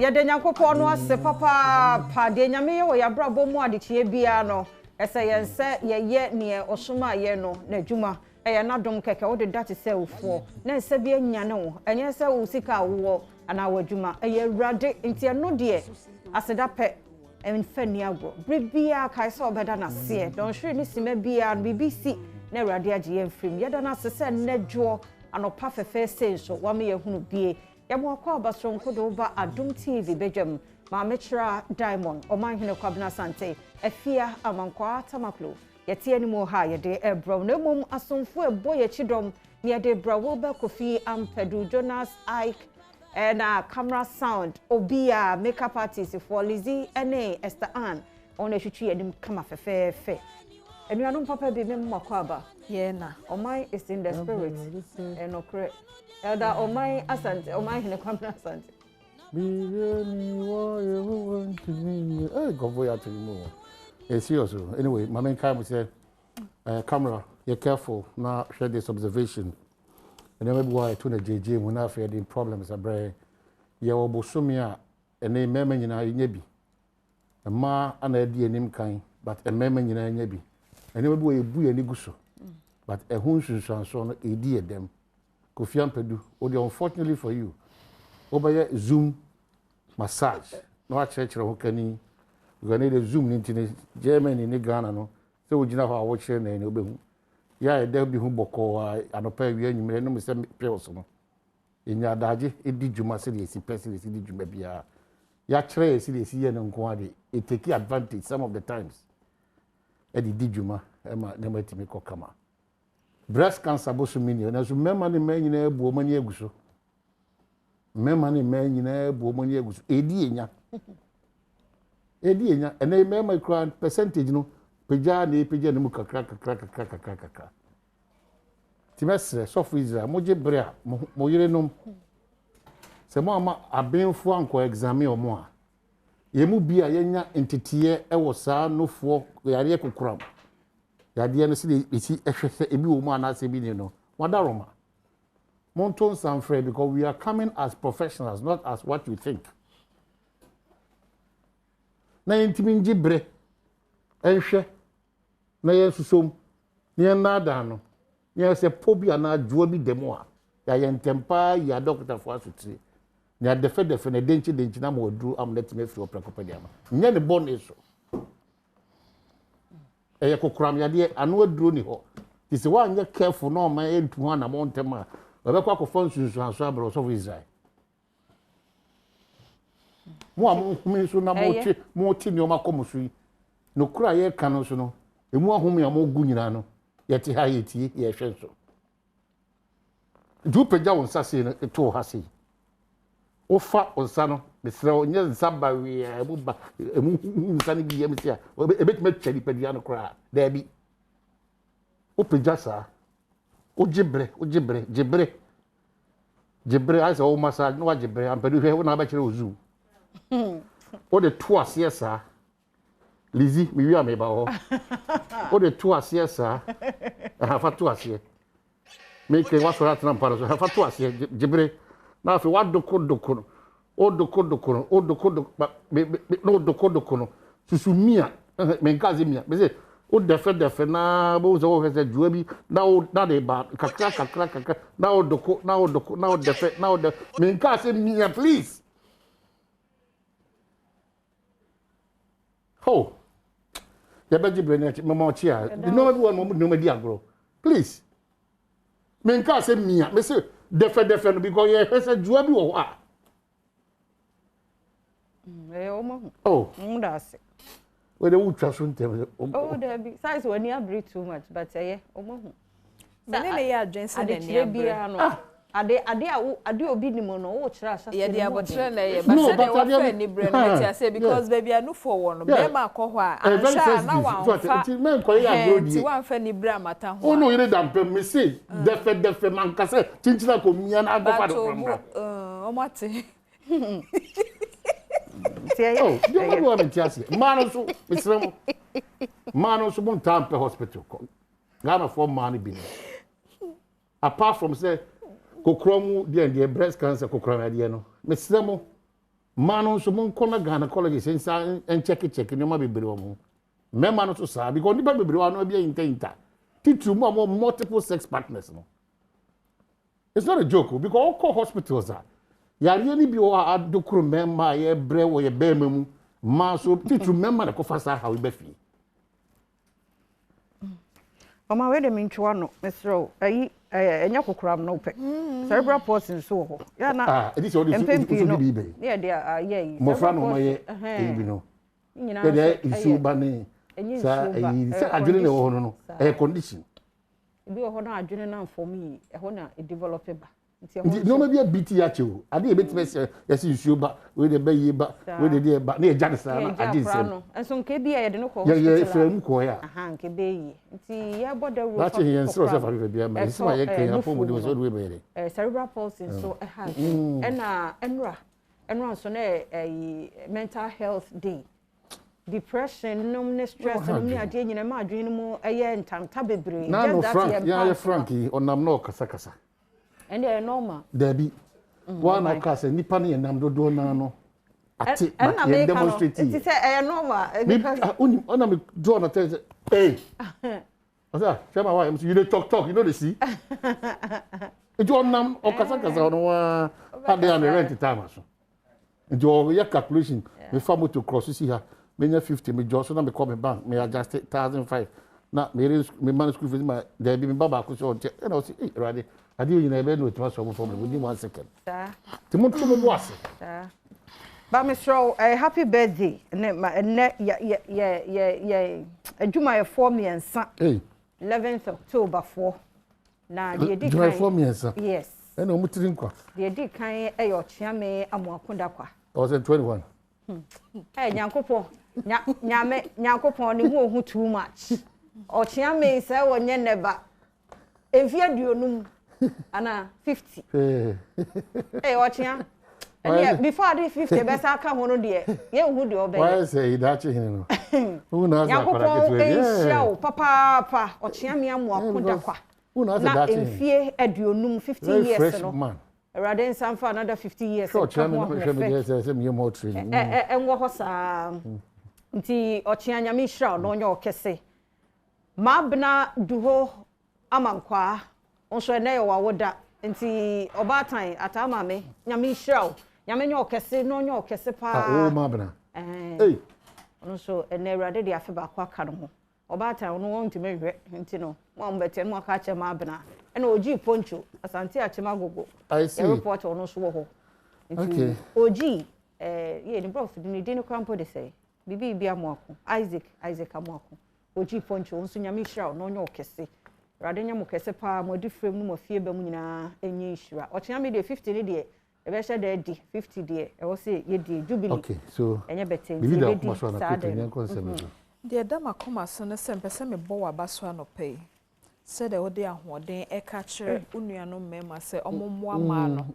ya de nyankopɔ no ase papa pa de nyame ye wo ya brabo mu adechie bia no ese yense ye ne osoma ye no na adwuma eye na dom keke wo de date se ufo na nse bia nyane wo enye se wo sika wo ana wadwuma eye rade ntia no de aseda pe enfani agro bibia kai se obeda na se don hwe ni sima bia BBC na rade agye mfrim yeda na se nedwo anopa fefe se so wa me yehunu bie yamo akwa basronko do ba Adom TV Badwam ma mechira Diamond omanhene kwabna sante afia amankwa tamaklo yete ani mo ha yede ebro na mum asomfo ebo ye chidom ne yede brawo ba Kofi Ampedu Jonas Ike na camera sound obia makeup artist for Lizzie ene Esther Ann ona hwetwe anim kama fefe enuanom papa bi mem makwaba ye na omai is in the spirit enokre elda omai asante omai hene kwamna asante anyway my main time say camera you're careful now share this observation and then maybe why to the JJ when I fear the problems abre ye obosumia and a mema nyina nyebi a ma ana di enim kan but a mema nyina nyebi and maybe we bu ani guso but a hun sunsanso no edi edem Kofi Ampedu unfortunately for you over Zoom massage no church ho kani we need a Zoom into Germany ni Ghana no so we gina ho watch na ni obehu ya e bi hu boko anopa wi anyumre no me se pills no enya daje edi djuma se de esi person esi di djuma bia ya kire esi de esi ye no nko ade it take advantage some of the times edi di djuma e ma na matimi kokama breast cancer bo so mini na so mema ne ma nyina ebu o mani aguso mema ne ma nyina ebu o mani aguso edi enya ene mema kra percentage no peja ne mu kakra timesre sofu Israel moje brea mo yire nom se mo ama abenfo anko examine omo a ye mu bia yenya entitiye ewo saa nofo yare kokuram yade no se esi ehwese ebi wo mu anase bi ne no wadaroma monton sanfre because we are coming as professionals not as what you think na intimi ngibre ehwe na yesusom ne nada no ne se pobi ana adwo bi demo a ya yentempa ya doctor for asutri ne adefe na denchi na ma odru am let me free oprekopedi ama nye ne bon eso eye kokuram ya de anu adru ni ho tise wa anye careful no ma entu ho na montem a obekwa akofo nsunsu aso abro so Israel mo amumi so na mo ti ni o makomusu yi no kura ye kan so no emu ahome a mo gu nyina no yeti ha yeti ye hwe so du peja won sase no eto ha se ofa onsa no mesra onye nsa ba wi emu ba emu nsa ni bi yemsi a ebetime twadi pedia no kura da bi o peja sa o jibre asa o massage no wa jibre Ampedu hwe na ba kire ozu o de to ase sa Lizzie mi wi ameba ho o de to ase sa ha fa to ase me ke wa so ratna mpara so ha fa to ase jibre na afi wa doko no susu mia me nkaze mia me se o defe na bo zo ho se juwa bi na de ba kakra na o doko na o defe me nkaze mia please ho ya ba jibre na mama chia no everyone no me di agro please me nkaze mia me se defe no because ye hese juwa bi wo a omo ndase we dey utwa so ntem there be size when you breathe too much but omo me ne ya adwense na ne bia no ade obi ni mo no wo kira asase ye dey abotre na ye but say dey wo fa ni bre no ti say because baby anu for wo no be ma ko ho a ansha na wa fa ti men ko ya grodi ti wa fa ni bre amata ho o no yire dampem me say defe man kase tintina ko mia na agbo fa do o mate you know what I'm Mano, Mr. Mano, someone tamper hospital. Ghana for money bin. Apart from say, Kokromu, the breast cancer, Kokram, no. Mr. man so mon kona gynecology sense and check no ma bebre omo me man so sa because ni ba bebre wa no bia inta titru mo multiple sex partners no it's not a joke because all call hospitals are yare ni bi o adokuru memma ye bre wo ye be mamu ma so titru memma na ko fasa ha we be fi Mama we de minchwa no mesro ayi enya kokuram no pe cerebral palsy so ho ya na it is all this bi be yeah there yeah mo fra no ye bi no nyina de isu ba ni sa adwene ne wo no air condition bi wo no adwene na for me e ho na e develop ba no maybe a BT acho ade e betime yes isu ba we de ba yi ba we de ba na e jade sa na ade nsem enso nke bi ya de no ko hospital ya frem ko ya nke be yi nti ya boda ro that he ensure self afi bia ma isi ma ye kan afo mo de so do we be cerebral palsy so e has enra so na mental health day depression no stress no ni ade nyina ma adwene mu eye ntanta bebre just that ya Frankie onam no kasa and they are normal Debbie one of us nipa na nam dodo na no ati na demonstrate it say normal because ona me draw na tell hey osa chama why you dey talk you know they see it on nam o kasa no wa had dey on rent time so njo ya calculation me fa motor cross see her me 50 me just na me call me bank me adjust 1,500 na me man school fees my Debbie me baba ko so you know see ready I didn't even know it was some problem within 1 second. Timon to was. But Mr. Happy birthday. Juma for me and son. 11th October 4. Now the edition for me and son. Yes. I know mutin kwa. The edition e your chiame amwakunda kwa. I was in 21. Hey nyankopon. Nyankopon ni hu too much. O chiame say wonye neba. Enfia duonum ana 50 ochia and before I did 50 best I come on there ye hu de obey why say that you know who knows that papa ochia me amu akoda kwa who knows that enfie aduonum 50 years no rather than some for another 50 years so ochia me say me more training enwo ho sa nti ochia nya me hira no nya okese mabna duho amankwa onso na ye wawoda nti obatan atama me nyame hiraw nyame nya okese no nya okese pa o mabna onso ene rade de afe ba kwa ka no obatan no won ntime hwe nti no mo mbete no aka che mabna ena oji poncho asante achema gogo e report ono so wo ho nti oji ye ni prof ni dini krampo de say bibi bia mo ako Isaac amako oji poncho onso nyame hiraw no nya okese rade nya mokese pa mo different no mo fie ba mu nyina enye hira ochia me de 50 ne de e be hye de di 50 de e wo se ye di jubilee okay so enye beten de di sada de dama koma so ne sempese me bo wa baso anopai se de wo de ahoden e ka kire unuano mema se omommo ama no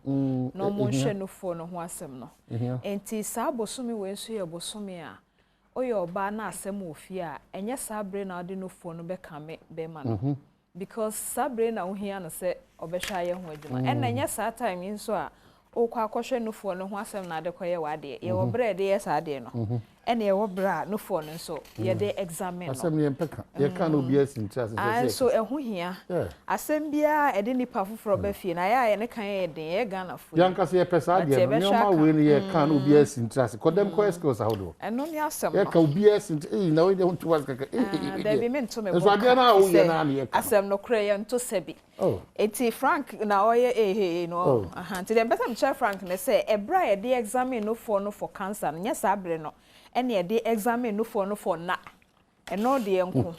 no mo hwe no fo no ho asem no enti sa bosumi we nso ye bosumi a oye oba na asem ofie a enye sa bre na ade no fo no be kame be ma no because sabre na ohia no se obehwa ye ho adwuma na nya sa time nso a okwa akohwe nofo no ho asem na ade koye wade ye wo bre de ye sa ade no ye wo bra nofo no nso ye de examine no asem ye mpeka ye ka no bi asintra se so eho hia asem bia ede nipa foforo ba fie na ya ye ne kan ye den ye Ghana fo yanka se ye pesa ade no nyoma we ne ye ka no bi asintra se kodem ko skills ahodo eno ni asem ye ka obi asintra na we de ho tuwa kaka da bi men to me so ade na o ye na ye asem no kre ye nto sebi eti Frank na oye no nti dem betam che Frank ne say ebra ye de examine no for cancer nya sa bre no ene ye de examine no for na eno de enko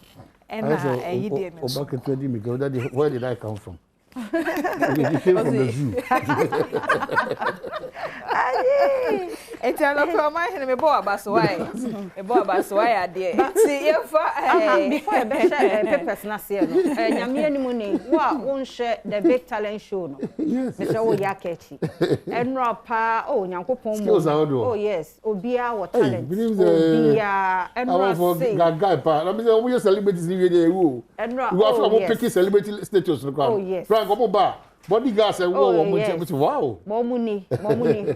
ena eyi de me so back to me go that where did I come from you came from the zoo eti ala ko ma hene me bo abaso why ade ti ye fa before be share papers na se no nyame animu ni wa won share the big talent show no yes me say wo ya kechi enro pa nyankopon mo yes obia wo talent obia enro say guy pa let me say we celebrities ni we dey wo enro we are from picky celebrity status no kwa frank omo ba bodyguards and wow. Momuni,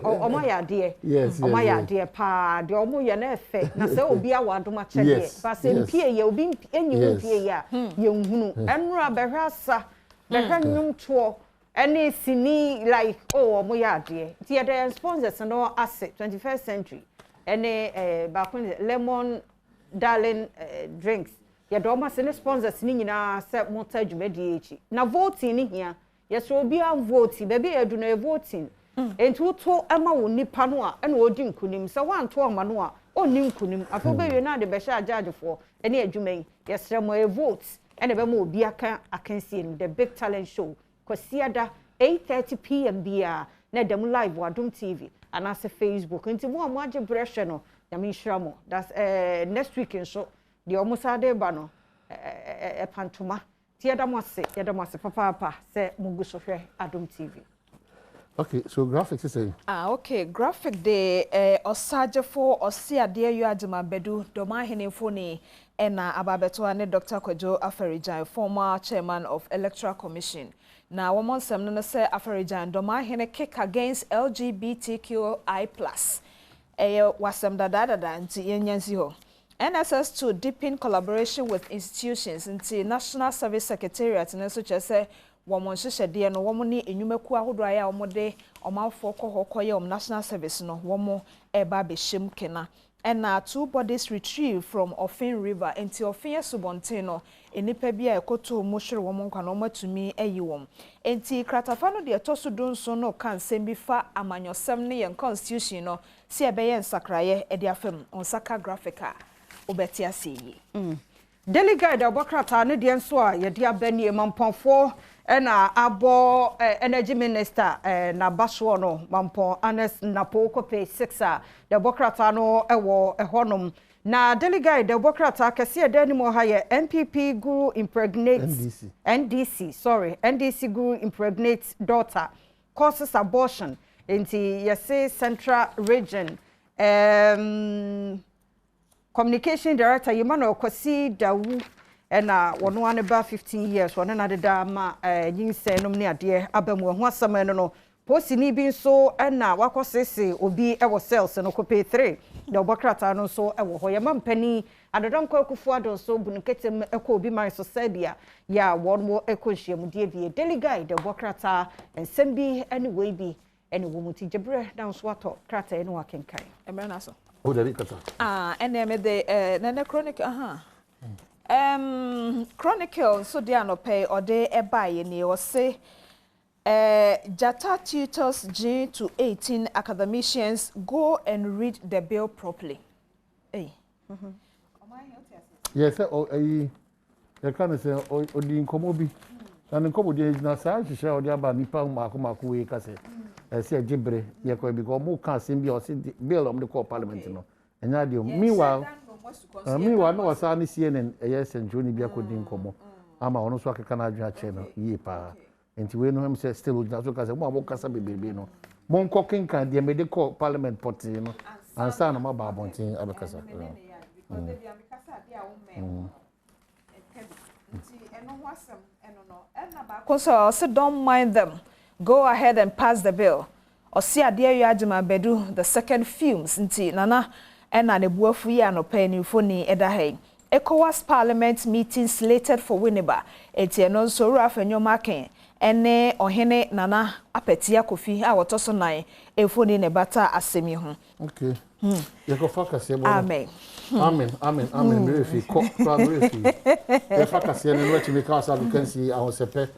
Oma ya dear. Yes, Oma ya dear pa, the Omo ya nefe. Na se obi a wadu ma chede. But se mpie ye obi enyi mpie ya. Ye nhunu. Enra berasa. Berha nyum to. Any sini like Omo ya dear. Tia the sponsors no asset 21st century. Any lemon darling drinks. Ya do ma se ne sponsors ni nyina se mota dwumadi echi. Na voting ni hia. Yes, will be a voting, baby. I do no voting. And to ama wo nipa no a na odi nkunim. So one to amanoa, oni nkunim. Afo be we na de be sha judge for. Ene adwuman. Yes, mo a vote. And ebe mo obi aka akansi the big talent show. Kwasiada 8:30 p.m. bia na dem live wa Adom TV and as Facebook. Nti mo amaje breshe no. Ya mi shramo. That's next week so. The almost ade ba no. Pantoma. Yadamwase papa say muguso hwe Adom TV. Okay, so graphics is saying. Okay, graphic de osaje for osiade yu adima bedu doma henefo ni ena ababeto ane Dr. Kwadwo Afarijan, former chairman of Electoral Commission. Na womonsem no say Afarijan doma hene kick against LGBTQI+. Wasem da nti yenyansi ho. NSS to deepen collaboration with institutions into National Service Secretariat and so say woman shede no woman ni enyumaku ahodo aya omode omanfo kohokoye National Service no womo eba behim kena and na 2 bodies retrieved from Ofin River into Ofin Subonte no enipa bia ekoto mohwere womo kwa no matumi ayi wom enti kratafa no de etoso donso no kan sembi fa amanyosem ne yen constitution no si ebeye nsakraye e de afem onsaka graphica obetia seyi delegate abokrata ne de nso a ye de abani mamponfo na abo energy minister na basho no mampon anes na poko pay 6 a de abokrata no ewo ehonom na delegate de abokrata kase de ni mo ha ye MPP guru impregnate NDC guru impregnate daughter causes abortion into yese central region communication director Yemano Kwasi Dawu na wono ane ba 15 years wono na deda ma nyinsenom ne ade abamu ho asama no posi ni bi nso na wakosese obi ewo cells no kope 3 de obokrata no so ewo ho yema mpani adodon kwakufu adon so bunuketem ekọ obi man so sabia ya wonwo ekonhyiam die vie delegate de obokrata ensem bi anyway bi ene wo muti jebre dan so ato krata ene wakenkan emre na so Oh, there kata. And me the nana chronicle chronicle so they no pay or they buy ni or say Jata tutors G to 18 academicians go and read the bill properly. Hey. Yes, you can say odi nkomo bi. Na nkomo de na sa hwehwe odi aba nipa maako we kase. Se gibre ye ko bi ko mo kan sem bi o se bill om the call parliament no enya de meanwhile no wasa ni CNN yes njoni bi akodi nkomo ama ono so akeka na adwa ache no yi pa enti we no hem say still na so kase mo abokasa bebebe no mo nko kenkan de me de call parliament poti no ansa na ma ba abontin abekasa so don't mind them. Go ahead and pass the bill. Osia dear you adima bedu the second films nti nana ena nebuafu ya no penifo ni edahe. ECOWAS Parliament meeting slated for Winneba. Eti eno so rafenyo maken ene ohene nana apetia kofi a wotoso nan efoni ne bata asemi ho. Okay. You go focus here. Amen. Amen. Refi ko refi. You focus here no to make us you can see our sepe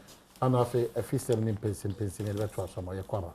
and afi efisem ni pensin electoral sama ye kwaba.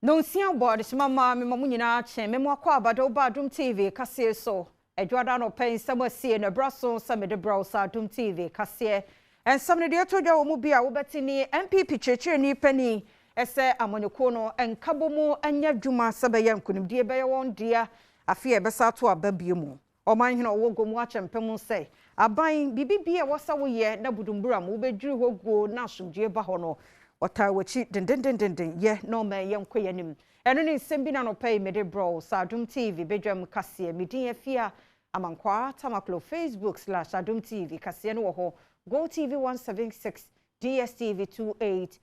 No sian board mama me mamu nyina chen me mo akwa abado ba Adom TV kase so edwada no pen samosie na braso samede browser Adom TV kase en samne de todwa wo mu bia wo betini MPP chechire ni pani ese amonyeko no enkabomu anya dwuma sabeye nkunimdie beye won dia afie besa to ababie mu oman hene owo gomu achempem se aban bibibie wosa wo ye na budumbura mu bedwiri hoguo na asomdie ba ho no otawachi den ye no ma ye nkwayanim eno ne nsem bi na no pay mede bro sa Adom TV bedwam kase medin afia Amankwa Tamaklo Facebook /Adom TV kaseɛ no wɔ hɔ Go TV 176 DSTV 280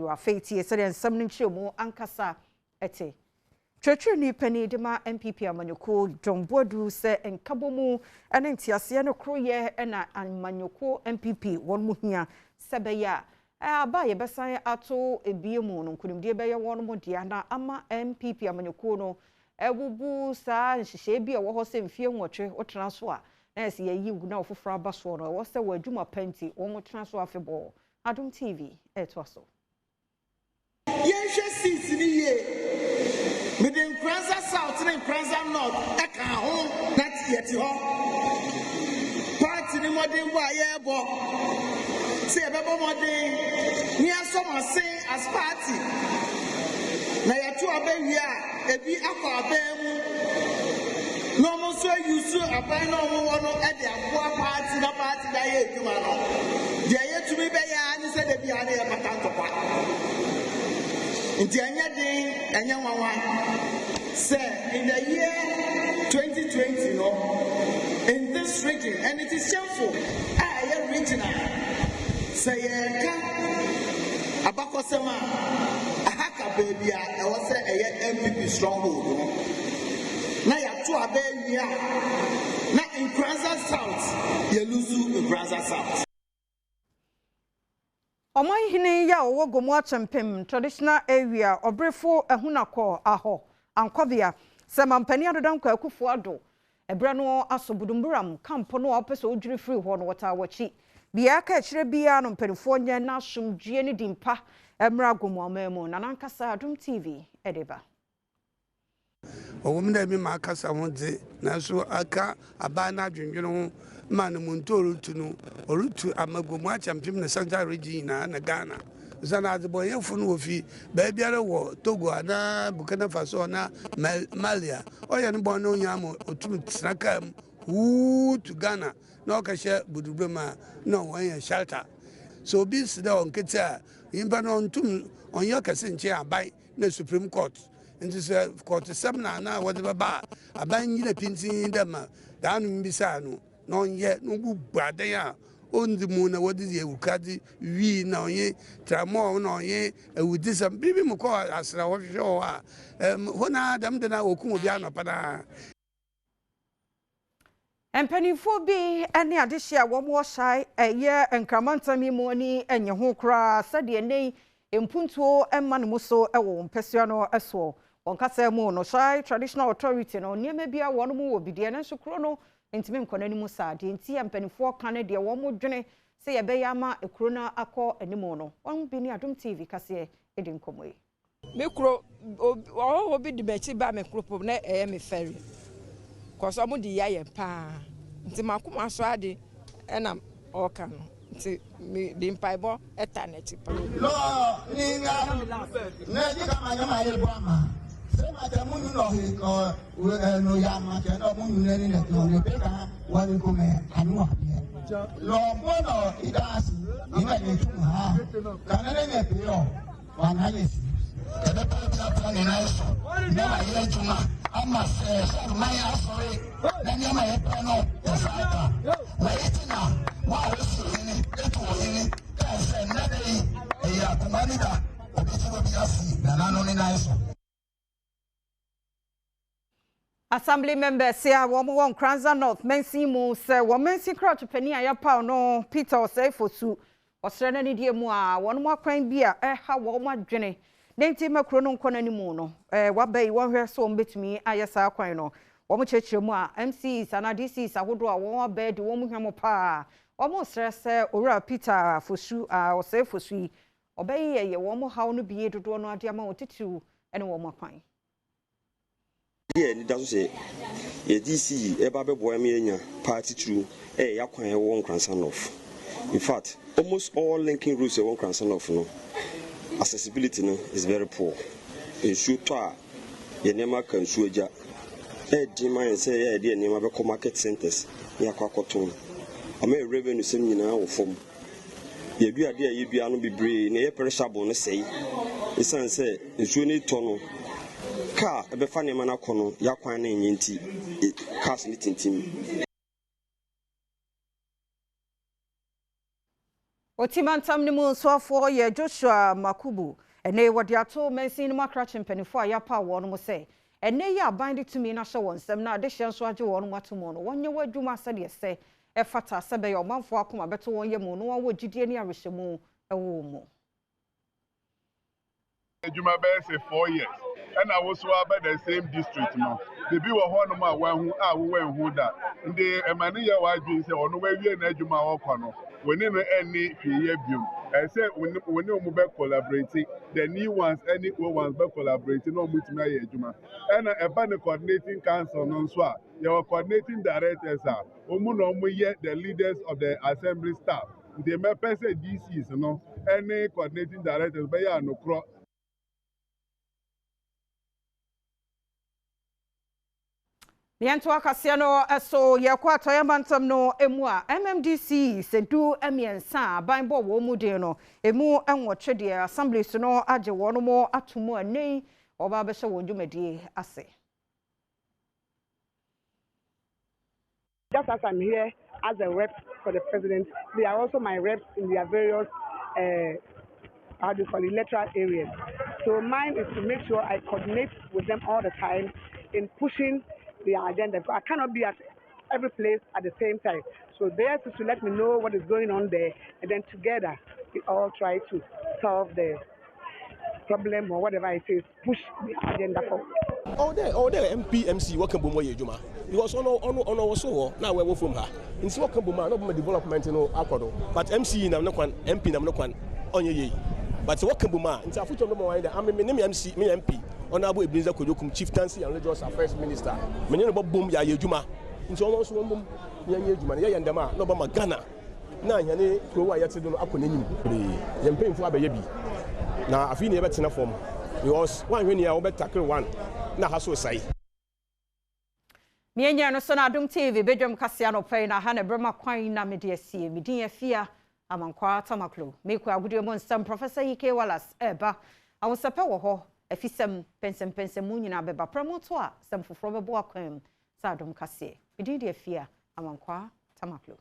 afetie sɛ deɛ nsɛm no nkyerɛ mu ankasa ɛte Twetwe pani de ma MPP amanyoko John Boadu sɛ nkabomu ɛne ntiaseɛ no kroyɛ ɛna amanyoko MPP wɔn mu hia sɛ bɛyɛ aba yɛbɛsan ato ebiemu no nkunimdie bɛyɛ wɔn mu dia na ama MPP amanyoko no ebubu saa nhyehyɛ bi a wɔ hɔ sɛ mfie nwɔtwe wotena so a na ɛsɛ yɛyi wu na ofoforo aba so no wɔ sɛ wɔ adwuma penti wɔn tena so afebɔ Adom TV ɛto so yɛhwɛ seats ni ye midin Kranza South and Kranza North Akan ho na yɛte hɔ party ni modern boy yɛbɔ sɛ yɛbɛbɔ modern ni asɔm ase as party na yɛto abɛwie a ebi akɔ abɛn mu na ɔmo nso ayusu aban na ɔmo wɔ no ɛde aboa party na party da yɛ adwuma no deɛ yɛtumi bɛyɛ a ne sɛ da bi a ne yɛkata ntɔkwa nti ɛnyɛ den ɛnyɛ nwanwa sɛ in the year 2020 no in this region and it is shameful a ɛyɛ regional sɛ yɛka abakɔsɛm a ahaka baabi a ɛwɔ sɛ ɛyɛ MPP stronghold no na yɛato abɛɛwie a na Nkranza South yɛlusu Nkranza South Oman hine ya owo gomu achempem traditional area obrefo ehunakọ aho ankobia se mampani adodan kwa akufo ado ebra no asobudumburam kampo no opese odwiri free ho no wata wachi bia ka kire bia no mpanifo nya na asomdue ne dimpa emra gomu amamu na nankasa Adom TV edeba owum na mi makasa ho dze na so aka abana dwendwene ho man muntoru tunu orutu amagomu achampim na Central region na Ghana zana de boyefo no ofi ba biara wo Togo na Burkina Faso na Malia oye no bon no nyam otum trakam to Ghana na okahye budubrema na won shelter so bi sida on keta yimba no ntum onye kase nche abai na Supreme Court nti se court 7 na wo de ba aban nyina pintin dem da no mbisa no no ye no buade ya ondi mu na wodi ye wukadi wi na onye tramo na onye ewudisam bibi mu ko asra wo hwe a hona dam de na okun obi anopa na empanifo bi ene adehye a wo mo hyai eye nkramantam mu ani enye ho kra sade nei empuntuo emma no so ewo mpesua no eso wonkasa mu no hyai traditional authority no niema bia wo no mu wo bidie na sukuro no ntimi nkona ni mu saade nti empanifo kan de wo mo dwene se ye be yama ekuro na akọ animo no won bi ni Adom TV kase edi nkomo yi me kuro obi di bechi ba me kuro pom na me ferry cause omo di ya ye pa nti makoma so ade na Akan no nti me di mpaibo eta na chi pa lo ni nga na di kama nyama ye boama se ma te munu no he ko no ya ma te no munu ni ne to ne pe ka wa ni ko me anu apie lo bono idasi ina ni tu ha kana ne pe yo wa na yesi ebe pa ta ni na so na ma ye tuma ama se ma ya sorry na ni ma ye pa no ya sa ta wa yetina wa so ni eto ni ka se na dei ya kumanida obi so bi asi na no ni na so Assembly members say womo won Kranza North mensi mu se wo mensi crowd pani ayapa no Peter Oseifosu osrena ni die mu a wono mo akwan bi a ha wo mo adwene nenti makro no nkona ni mu no wabai wo hwe so mbetumi ayesa akwan no wo mo chechire mu a MCs ana DCs ahodo a wo abed wo mo hwemo pa wo mo srese owura Peter Fosu Oseifosu obai ye wo mo hawo no biye dodo no ade ama otitu ene wo mo akwan yeah, it does say a DC, a Baby Bohemian party through a Yakwan one grandson of. In fact, almost all linking routes one grandson of no accessibility no is very poor. In Shuta, Yanema can Suja, a demand say, dear Nema market centers, Yakwakoton. I may revenue send you now from. Ye be a dear, ye be no be brave, near perishable, say. It's say, it's really tunnel. Car ebe fa nema na kono yakwan na nyinti cars ni tintim. Otimantam ni mu nsoafo ye Joshua Makubu ene wode ato mansin mu akrache mpanifo a yapa won mo se ene ye aban de tumi na hye won sem na ade hye nso age won mo atomo no wonye wadwuma se de se e fata se be ye omanfo akoma beto won ye mu no won wogidie ni arehyemu ewo mu. Adwuma be say 4 years and I was about the same district no the be wo ho no ma wan hu a wo wan hu da ndi emane ye wa dwen say ono wa wie na adwuma wo kɔ no woni no any hweye biom I say woni o mu be collaborate the new ones any old ones be collaborate no mu timi aye adwuma and eba ne coordinating council no so a ye coordinating directors a omu no mu ye the leaders of the assembly staff the me person DCs no any coordinating directors be ya no kro. Niento akasia no eso ye kwa toya bantam no emu a MMDC sedu emiensa banbo wo mu de no emu enwotwe de assembly so no age wo no mo atomo anei oba be hye wo dwumadi ase. Just as I'm here as a rep for the president, they are also my reps in their various electoral areas. So mine is to make sure I coordinate with them all the time in pushing their agenda. I cannot be at every place at the same time. So theirs is to let me know what is going on there, and then together we all try to solve the problem or whatever it is, push the agenda forward. All day MPMC working bomo yejuma. Because ono so now we from her. In so working bomo no development no akodo. But MC na no kwan, MP na no kwan onye ye. But working bomo into afucho no more I me MC me MP. Honorable Ebenezer Kojokum Chieftaincy and Religious Affairs Minister. Me no boom ya yejuma. Into almost one boom ya yejuma ya yandama no ba Ghana. Na nya ne ko wa yete do no akọ n'enyim. Ye mpemfo abaye bi. Na afi ne yebetena form. Because one when you are tackle one na ha so sai. Mienya no so na Adom TV Badwam kasia no pay na ha na brema kwan na me de asie me din afia amankwa tamaklo me ko agudie mo nsam Professor Ike Wallace eba awosapa wo ho afisem pensem mu nyina beba promoto a sam foforo bebo akwam sa Adom kasie me din de afia amankwa tamaklo.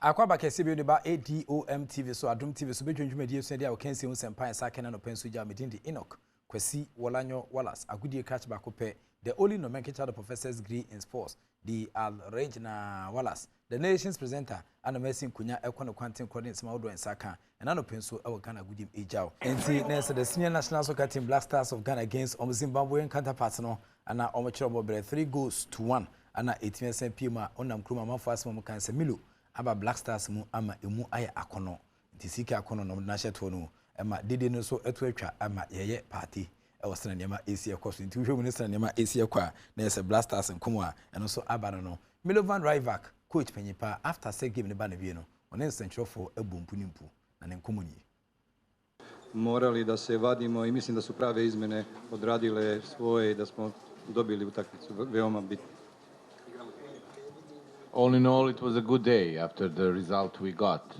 Akwaba kese bi ba Adom TV so Adom TV so bedwendwumadi so dia o kansi hu sempan sa kena no penso ja medindi Enoch Kwasi Wolanyo Wallace agudie catch back pe the only nomenclature the professor's degree in sports the Range na Wallace the nation's presenter and amazing kunya ekono kwantin coding sama odo ensaka and no penso e Ghana gudim ejao enti na the senior national soccer team Black Stars of Ghana against Zimbabwean counterparts no ana omachiro mobre 3-1 ana 18% pima onam kruma manfo asmo kan se Milo aba Black Stars mu ama emu aye akono ntisika akono no na hyeto no ema dede no so eto atwa ama yeye party e wosena nema AC ekoso nti hwe minister nema AC ekwa na ese Black Stars nkomo a eno so aba no Milovan Rivak coach panyipa after set game ne ba na wie no one nsentrofo ebumpu nimpu na ne nkomo ni morali da se vadimo I mislim da su prave izmene odradile svoje I da smo dobili utakmicu veoma bitno. All in all, it was a good day after the result we got.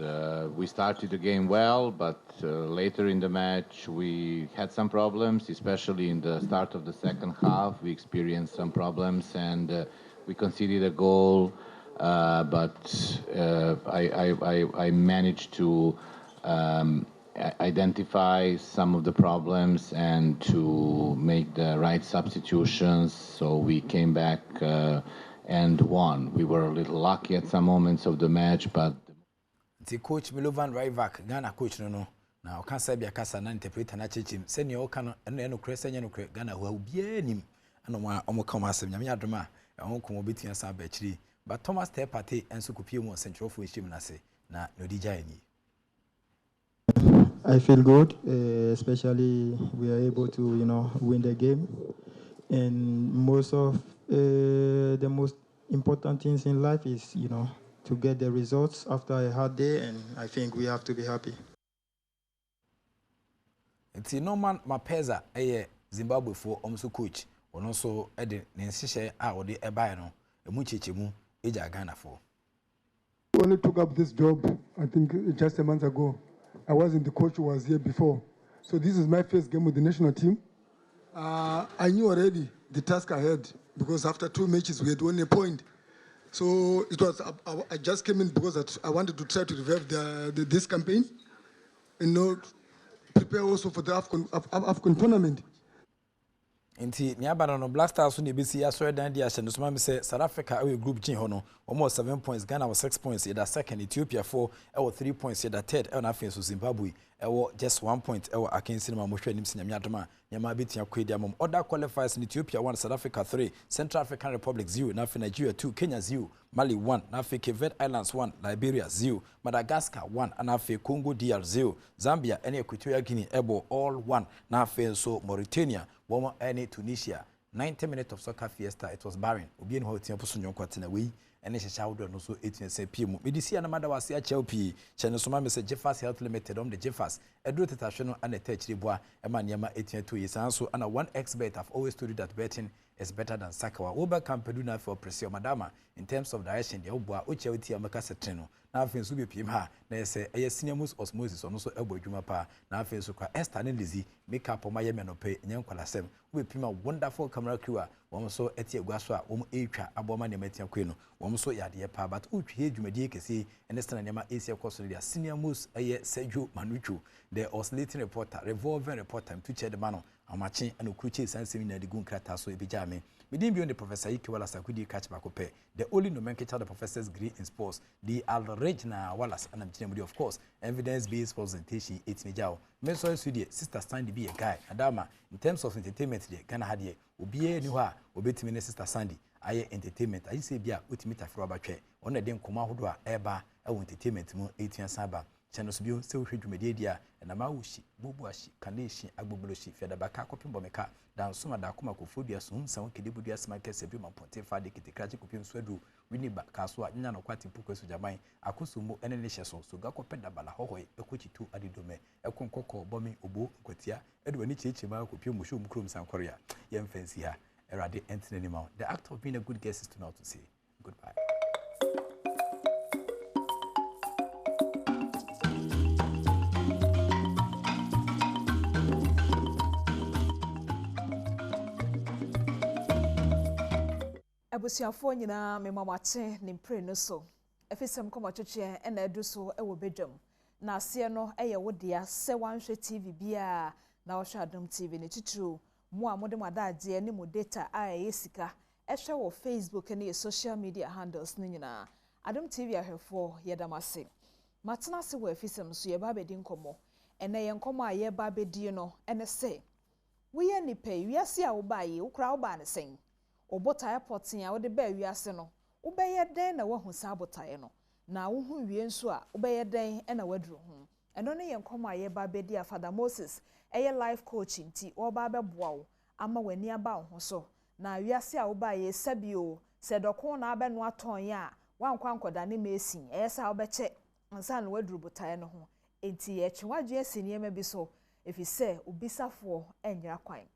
We started the game well, but later in the match we had some problems, especially in the start of the second half. We experienced some problems and we conceded a goal, but I managed to identify some of the problems and to make the right substitutions, so we came back and won. We were a little lucky at some moments of the match, but the coach Milovan Rivak Ghana coach no na oka sabia kasa na interpreter na chechim senior oka no eno kresa nya no kre Ghana ho bia nim ana mo omoka mo asem nyame adoma ho komo betua sa ba chiri but Thomas Tepate enso kopie mo central for him na se na no di jani. I feel good, especially we are able to, win the game. And most of the most important things in life is, to get the results after a hard day, and I think we have to be happy. It's Norman Mapeza, Zimbabwe for almost coach, and also the Nensisha or the Ebano, a Muchichimu, Eja Ghana for. We only took up this job, I think, just a month ago. I wasn't the coach who was here before. So this is my first game with the national team. I knew already the task ahead because after 2 matches we had won a point. So it was I just came in because I wanted to try to revive this campaign and prepare also for the AFCON tournament. Inti niaba no Black Stars ne besi asore dan dia hye no so ma say South Africa away group G ho no almost 7 points, Ghana was 6 points, either second, Ethiopia 4 or 3 points, either third, and after Zimbabwe just 1 point Akan cinema mo hwe nim sinyam adoma nyama betia kwedi amom. Other qualifiers in Ethiopia 1, South Africa 3, Central African Republic 0, nafi Nigeria 2, Kenya 0, Mali 1, nafi Cape Verde Islands 1, Liberia 0, Madagascar 1, and nafi Congo DR 0, Zambia and Equatorial Guinea ebo all 1, nafi so Mauritania Woma any Tunisia 90 minutes of soccer fiesta. It was barren obi en ho tian poso nyonko tena we ene hyehyawdo no so 18 pm medisi na mada wase a chelp chene so ma me se Jeffers Health Limited the Jeffers edro tetahwe no ana tachiri boa ema niam 18 years so ana 1xbet. I've always told you that betting is better than sakawa. Oba Campeduna for pressure madama in terms of direction the oboa o chelti amaka setreno na afen so be pm ha na say senior most osmosis ono so ebo adwuma pa na afen so kwa Esther ne Lizzy make up ma yeme no pe nyankwalasem we pim a wonderful camera crew a wo so eti agua so a wo etwa aboma ne matia kwe no wo so yade pa but utwe adwumadi kese ene stana nyama Asia course the senior most Sergio Manucho the oscillating reporter revolving reporter to check the man amachi and okruche sansemi na de gun krata so ebija me within beyond the Professor Ike Wallace akudi catch back up the only nomenclature the professors degree in sports the Alregna Wallace and I'm of course evidence based presentation 8 major me so study sister Sandy be a guy adama in terms of entertainment the Ghana had here obiye ni ho a obetimi sister Sandy aye entertainment ayi se bia otimi tafro abatwe on de nkoma hodo a eba e entertainment mu 8 saba channel so bio se wo hwedwumade dia na ma wushi bubuashi kaneshi agboboloshi feda baka kopimbo meka dan soma da akoma kofobia so nsan kedebudu asma kese bi maponte fa de kitikrachi kopim so adu wini ba kaso a nya no kwati pukwesu jaman akosumo ene ne hyeso so ga kopeda bala hohoi ekochitu adidome ekonkoko bomi obo kwatia edwani cheche ma kopim musho mukrom sankoria yem fancy ha erade entene ma the act of being a good guest is to not to say goodbye. Abusiafo nyina memamache ne mpre no so efisem komachoche ena edu so ewo bedwam na ase no eye wodia se wanhwe TV bia na wohwe Adom TV ne titru mu a mode madaje ne mo data a yesika ehwe wo Facebook ne social media handles ne nyina Adom TV ahwefo yedamase matena se wo efisem so ye ba bedi nkomo ena ye nkomo a ye ba bedi no ene se wo ye nipa wiase a wo ba ye wo kra wo ba ne sen obota airport ya wo de ba wiase no wo be ye den na wahu sa abotae no na wo hu wie nso a wo be ye den na waduru hu eno ne ye nkomo a ye ba bedi a Father Moses eye life coach nti wo ba beboa wo ama wani aba ho so na wiase a wo ba ye sabio se doko na abenu aton ya wankwa nkoda ne mesin sa wo be che nsa na waduru botae no ho enti ye chiwadwe asiniema bi so efise obisafo enyira kwan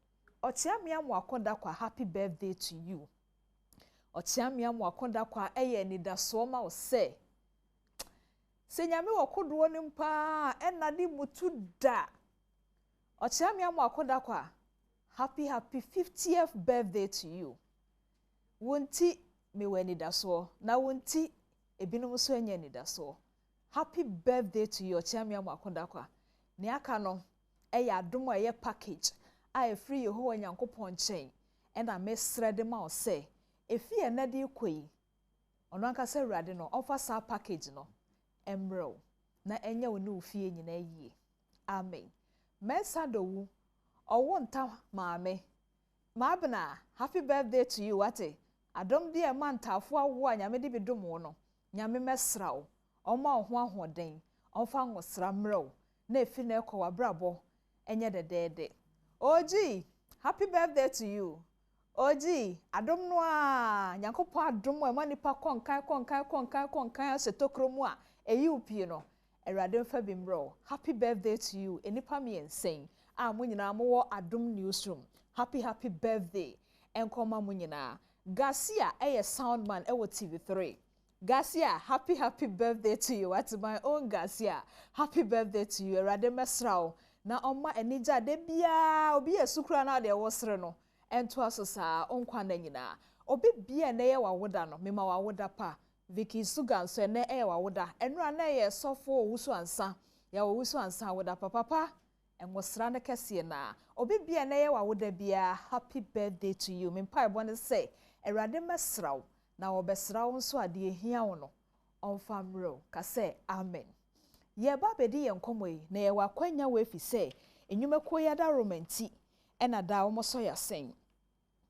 Ochiamia mwakonda kwa happy birthday to you. Ochiamia mwakonda kwa eye ni dasoma ose. Senyame wakoduo ni mpa enadi mutu da. Ochiamia mwakonda kwa happy 50th birthday to you. Wunti miwe ni daso na wunti ebinu so enye ni daso. Happy birthday to you Ochiamia mwakonda kwa. Ni aka no eye Adom eye package. I free you ho Nyankopon chen ena mesrede ma o se efi enade koi ono anka se rade no offer sa package no emro na enya wo ne ofie nyina yie amen mesa do wu owo nta maame maabna happy birthday to you ate Adom de mantafo awo anyame de bidomo no nyame mesrawo oma ho ahoden onfa ngosra mro na efi na ekowa brabo enye dedede Oji, happy birthday to you. Oji, Adom noa, Nyankopon Adom e manipa konkan se tokromu a eyi upie no. Erade mfa bimro. Happy birthday to you. Enipa me ensen. A mo nyina mo wo Adom newsroom. Happy birthday. Enkoma mo nyina. Garcia eye soundman e wo TV3. Garcia, happy birthday to you. What's my own Garcia? Happy birthday to you. Erade mesrao. na ɔma enija de bia obi esukura na de wosere no ento asosa onkwa na nyina obi bia na ye wawoda no mema wawoda pa Vicky Sugar nso na wawoda enura na ye sofo owusu ansa ya owusu ansa woda papa enwosra na kese na obi bia na ye wawoda bia happy birthday to you mempa ebone say erade mesraw na obesraw nso ade ehia wo no onfamro ka say amen ye ba bedi ye nkomoyi na ye wakwanya we fi say enwumeko ya da romanti ena da wo so ya sen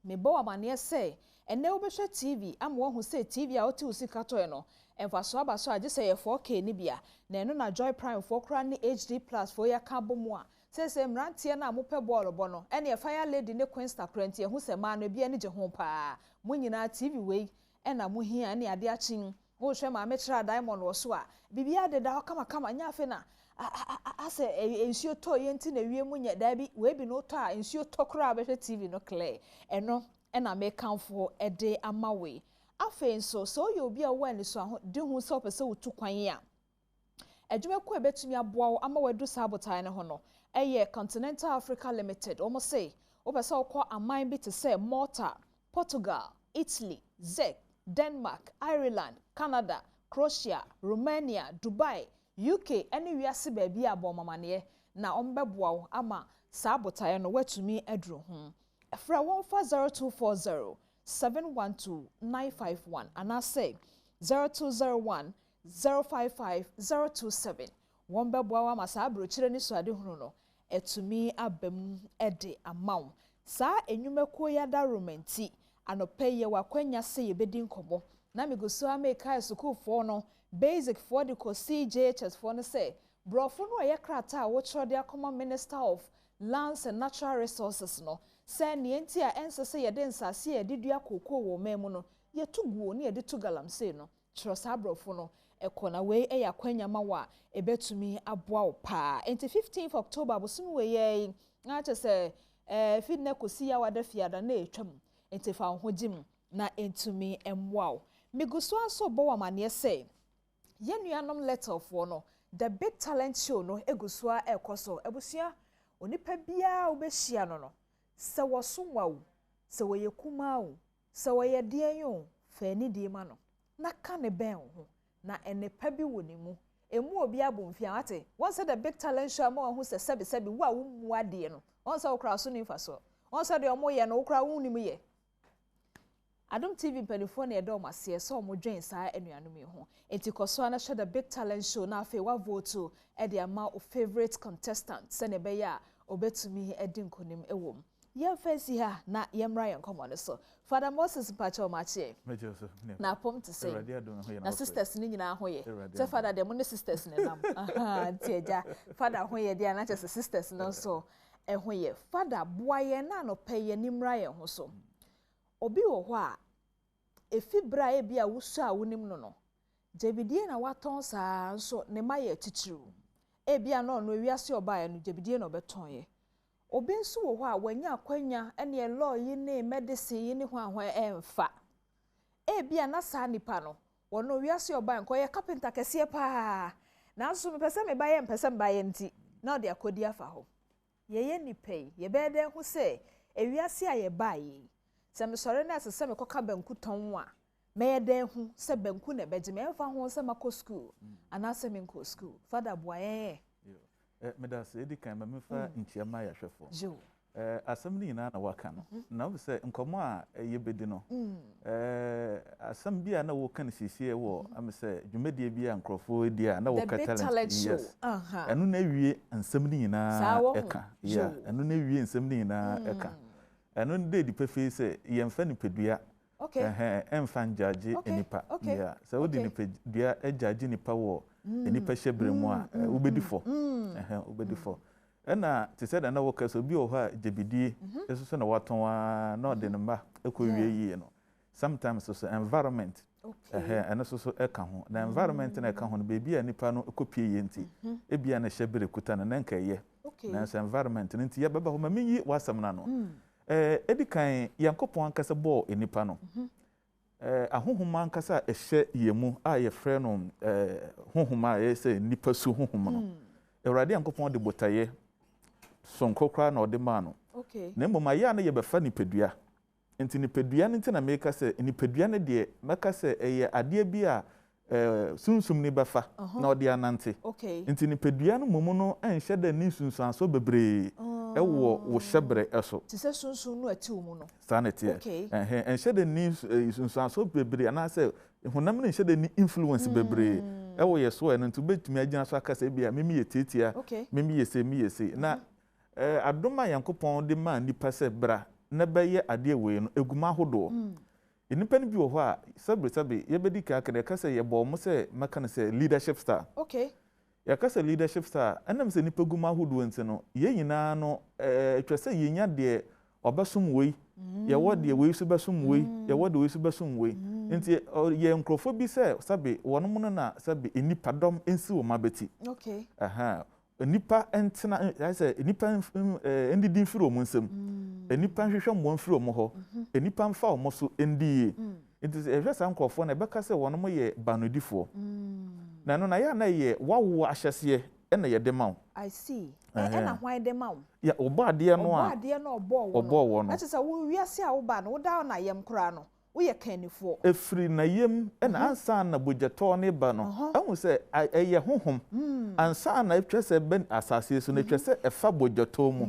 me bo amane say ene wo behwe TV am wo hu say TV a oti usika to no emfa so aba so age say ye 4K ni bia na eno na Joy Prime 4 kra ni HD plus for ya ka bomu a say mrantie na amopɛ ball bo no ene ye fire lady ne Queen Star Krant ye hu say ma no bia ne je ho pa mo nyina TV we ena mo hia ne ade achin wo hwe ma metra diamond wo so a bibia de da kama nya afi na ase ensuo to ye nti na wie mu nya da bi we bi no to a ensuo to kra be TV no clear eno ena me kanfo ede amawe afen so ye obi a wo ani so aho de hu so pese wotu kwan ya adwuma ko ebetumi aboa wo ama wadu sabotai ne ho no eye Continental Africa Limited omo say wo pese wo aman bi te say Malta, Portugal, Italy, Czech, Denmark, Ireland, Canada, Croatia, Romania, Dubai, UK ene wiase ba bia abomamane na ombeboa wo ama sabotai no watumi aduru ho Fra 140 712 951 and I say 0201 055 027 Wombeboa masa brochire ni so ade hunu no etumi abam ede amaw sa enwumeko ya da romanti anope ye wakwanya se ye bedi nkomo na migoso ameka school for no basic for the CJHS for no say brofo no ye krata wo chode akoma Minister of Lands and Natural Resources no say nienti a ensese ye de nsase ye didua kokoo wo memu no ye tuguo ne ye de to galamsey no trosa brofo no ekona we eya kwanya mawa ebetumi aboa wo pa enti 15th October bosom we ye na che say fidne kosi ya wada fiada na etwam enti fa ho jim na entumi emwa miguso aso bo wa mane say ye nuanom letter for no the big talent show no eguso a ekoso ebusia onipa bia obehia no se wosunwa wo se woye kuma wo se woye den yo fa ni die ma no na ka ne ben ho na enepa bi woni mu emu obi abomfia ate won say the big talent show ma ho se sebi wo a wo mu ade no won say okra so ni fa so won say de omo ye no okra wo ni mu ye Adom TV penifo na edo mase so omo dwen saa enuanom yi ho enti koso na the big talent show na afi wa vote e de ama o favorite contestant se ne be ya obetumi edi nkonim ewom ye fancy ha na ye mra ye nkomo ne so Father Moses Pacho Mache na pom to say na sisters ni nyina ho ye se father dem ne sisters ne nam aha tieja father ho ye dia na che sisters no so e ho ye father boa ye na no pe ye ni mra ye ho so obi wo ho a efibra e bia wusu a wonim no no jebidie na waton saa nso ne maye titiru e bia no no wiase oba ye no jebidie na obeton ye obi nso wo ho a wanya akwanya ene law yi ne medicine yi ne ho ahwa emfa e bia na saa nipa no wono wiase oba nko ye carpenter kese pa na nso me pese me ba ye mpese me ba ye nti na ode akodi afa ho ye nipai ye be den ho se ewiase a ye ba yi se me sore na se me koka banku ton a me den hu se banku na beje me fa ho se mako school ana se me nko school father boye me da se edi kan me fa nchiama ya hwefo asam ni na waka no na wo se nkomo a ye bedi no asam bia na wo kan sisi wo am se dwumedie bia nkrofo edi a na wo ka talent yes enu na wie ansam ni na eka enu na wie ansam ni na eka enu de di pefe se yemfa ni pedua emfa njaje enipa so wo di ni pedua ejaje nipa wo enipa hyebre mu a ubedifo ubedifo na te said na wo kaso bi o ha jebidie eso na waton na de nma ekowie yi no sometimes so environment and so eka ho na environment na eka ho no bebi a nipa no ekopie ye nti ebia na hyebre kuta na nka ye na so environment nti ye baba ho ma menyi wasam na no edikan yankopon ankasa bo enipa no ahohoma ankasa ehye yemu a ye frɛ no hohoma ye se nipa su hohoma no Ewrade yankopon de botaye sonko kra na ode ma no okay na mmom aye na ye befa nipadua nti nipadua nti na meka se nipadua ne de meka se eye ade bi a sunsum ni befa na ode anante okay nti nipadua no mumu no enhye da ni sunsun so bebre ewo wo hyebre eso ti se sunsun no ati wo no sanete okay enhye da ni sunsun so bebre ana se honam no enhye da ni influence bebre ewo ye so eno nti betumi agina so aka se bia memi ye tetia memi ye se mi ye se na adoma yankopon de ma nipa se bra na beye ade we no eguma hodo nipa ni bi wo ho a sabre ye bedi ka ka se ye bo mo se maka ne se leadership star okay ya ka se leadership star enam se nipa guma hodo nti no ye nyina no twese ye nya de obasum wei ye wo de wei so basum wei ye wo de wei so basum wei nti ye nkrofo bi se sabe wono mo na sabe nipa dom ensi wo mabeti okay nipa entena I say nipa endidi mfiri omo nsem nipa nhwehwe mo mfiri omo ho nipa mfa omo so endie nti ehwe san nkrofo na beka se wono mo ye banodifo na no na ya na ye wawo ahyese na ye de ma I see na hwan de ma ya obo ade no a obo ade no obo wo no acha wo wiase a wo ba no wo da na yem kra no wo ye kanifo efri na yem na ansa na bojeto ne ba no ahu se eye honhom ansa na etwese ben asase so na etwese efa bojeto mu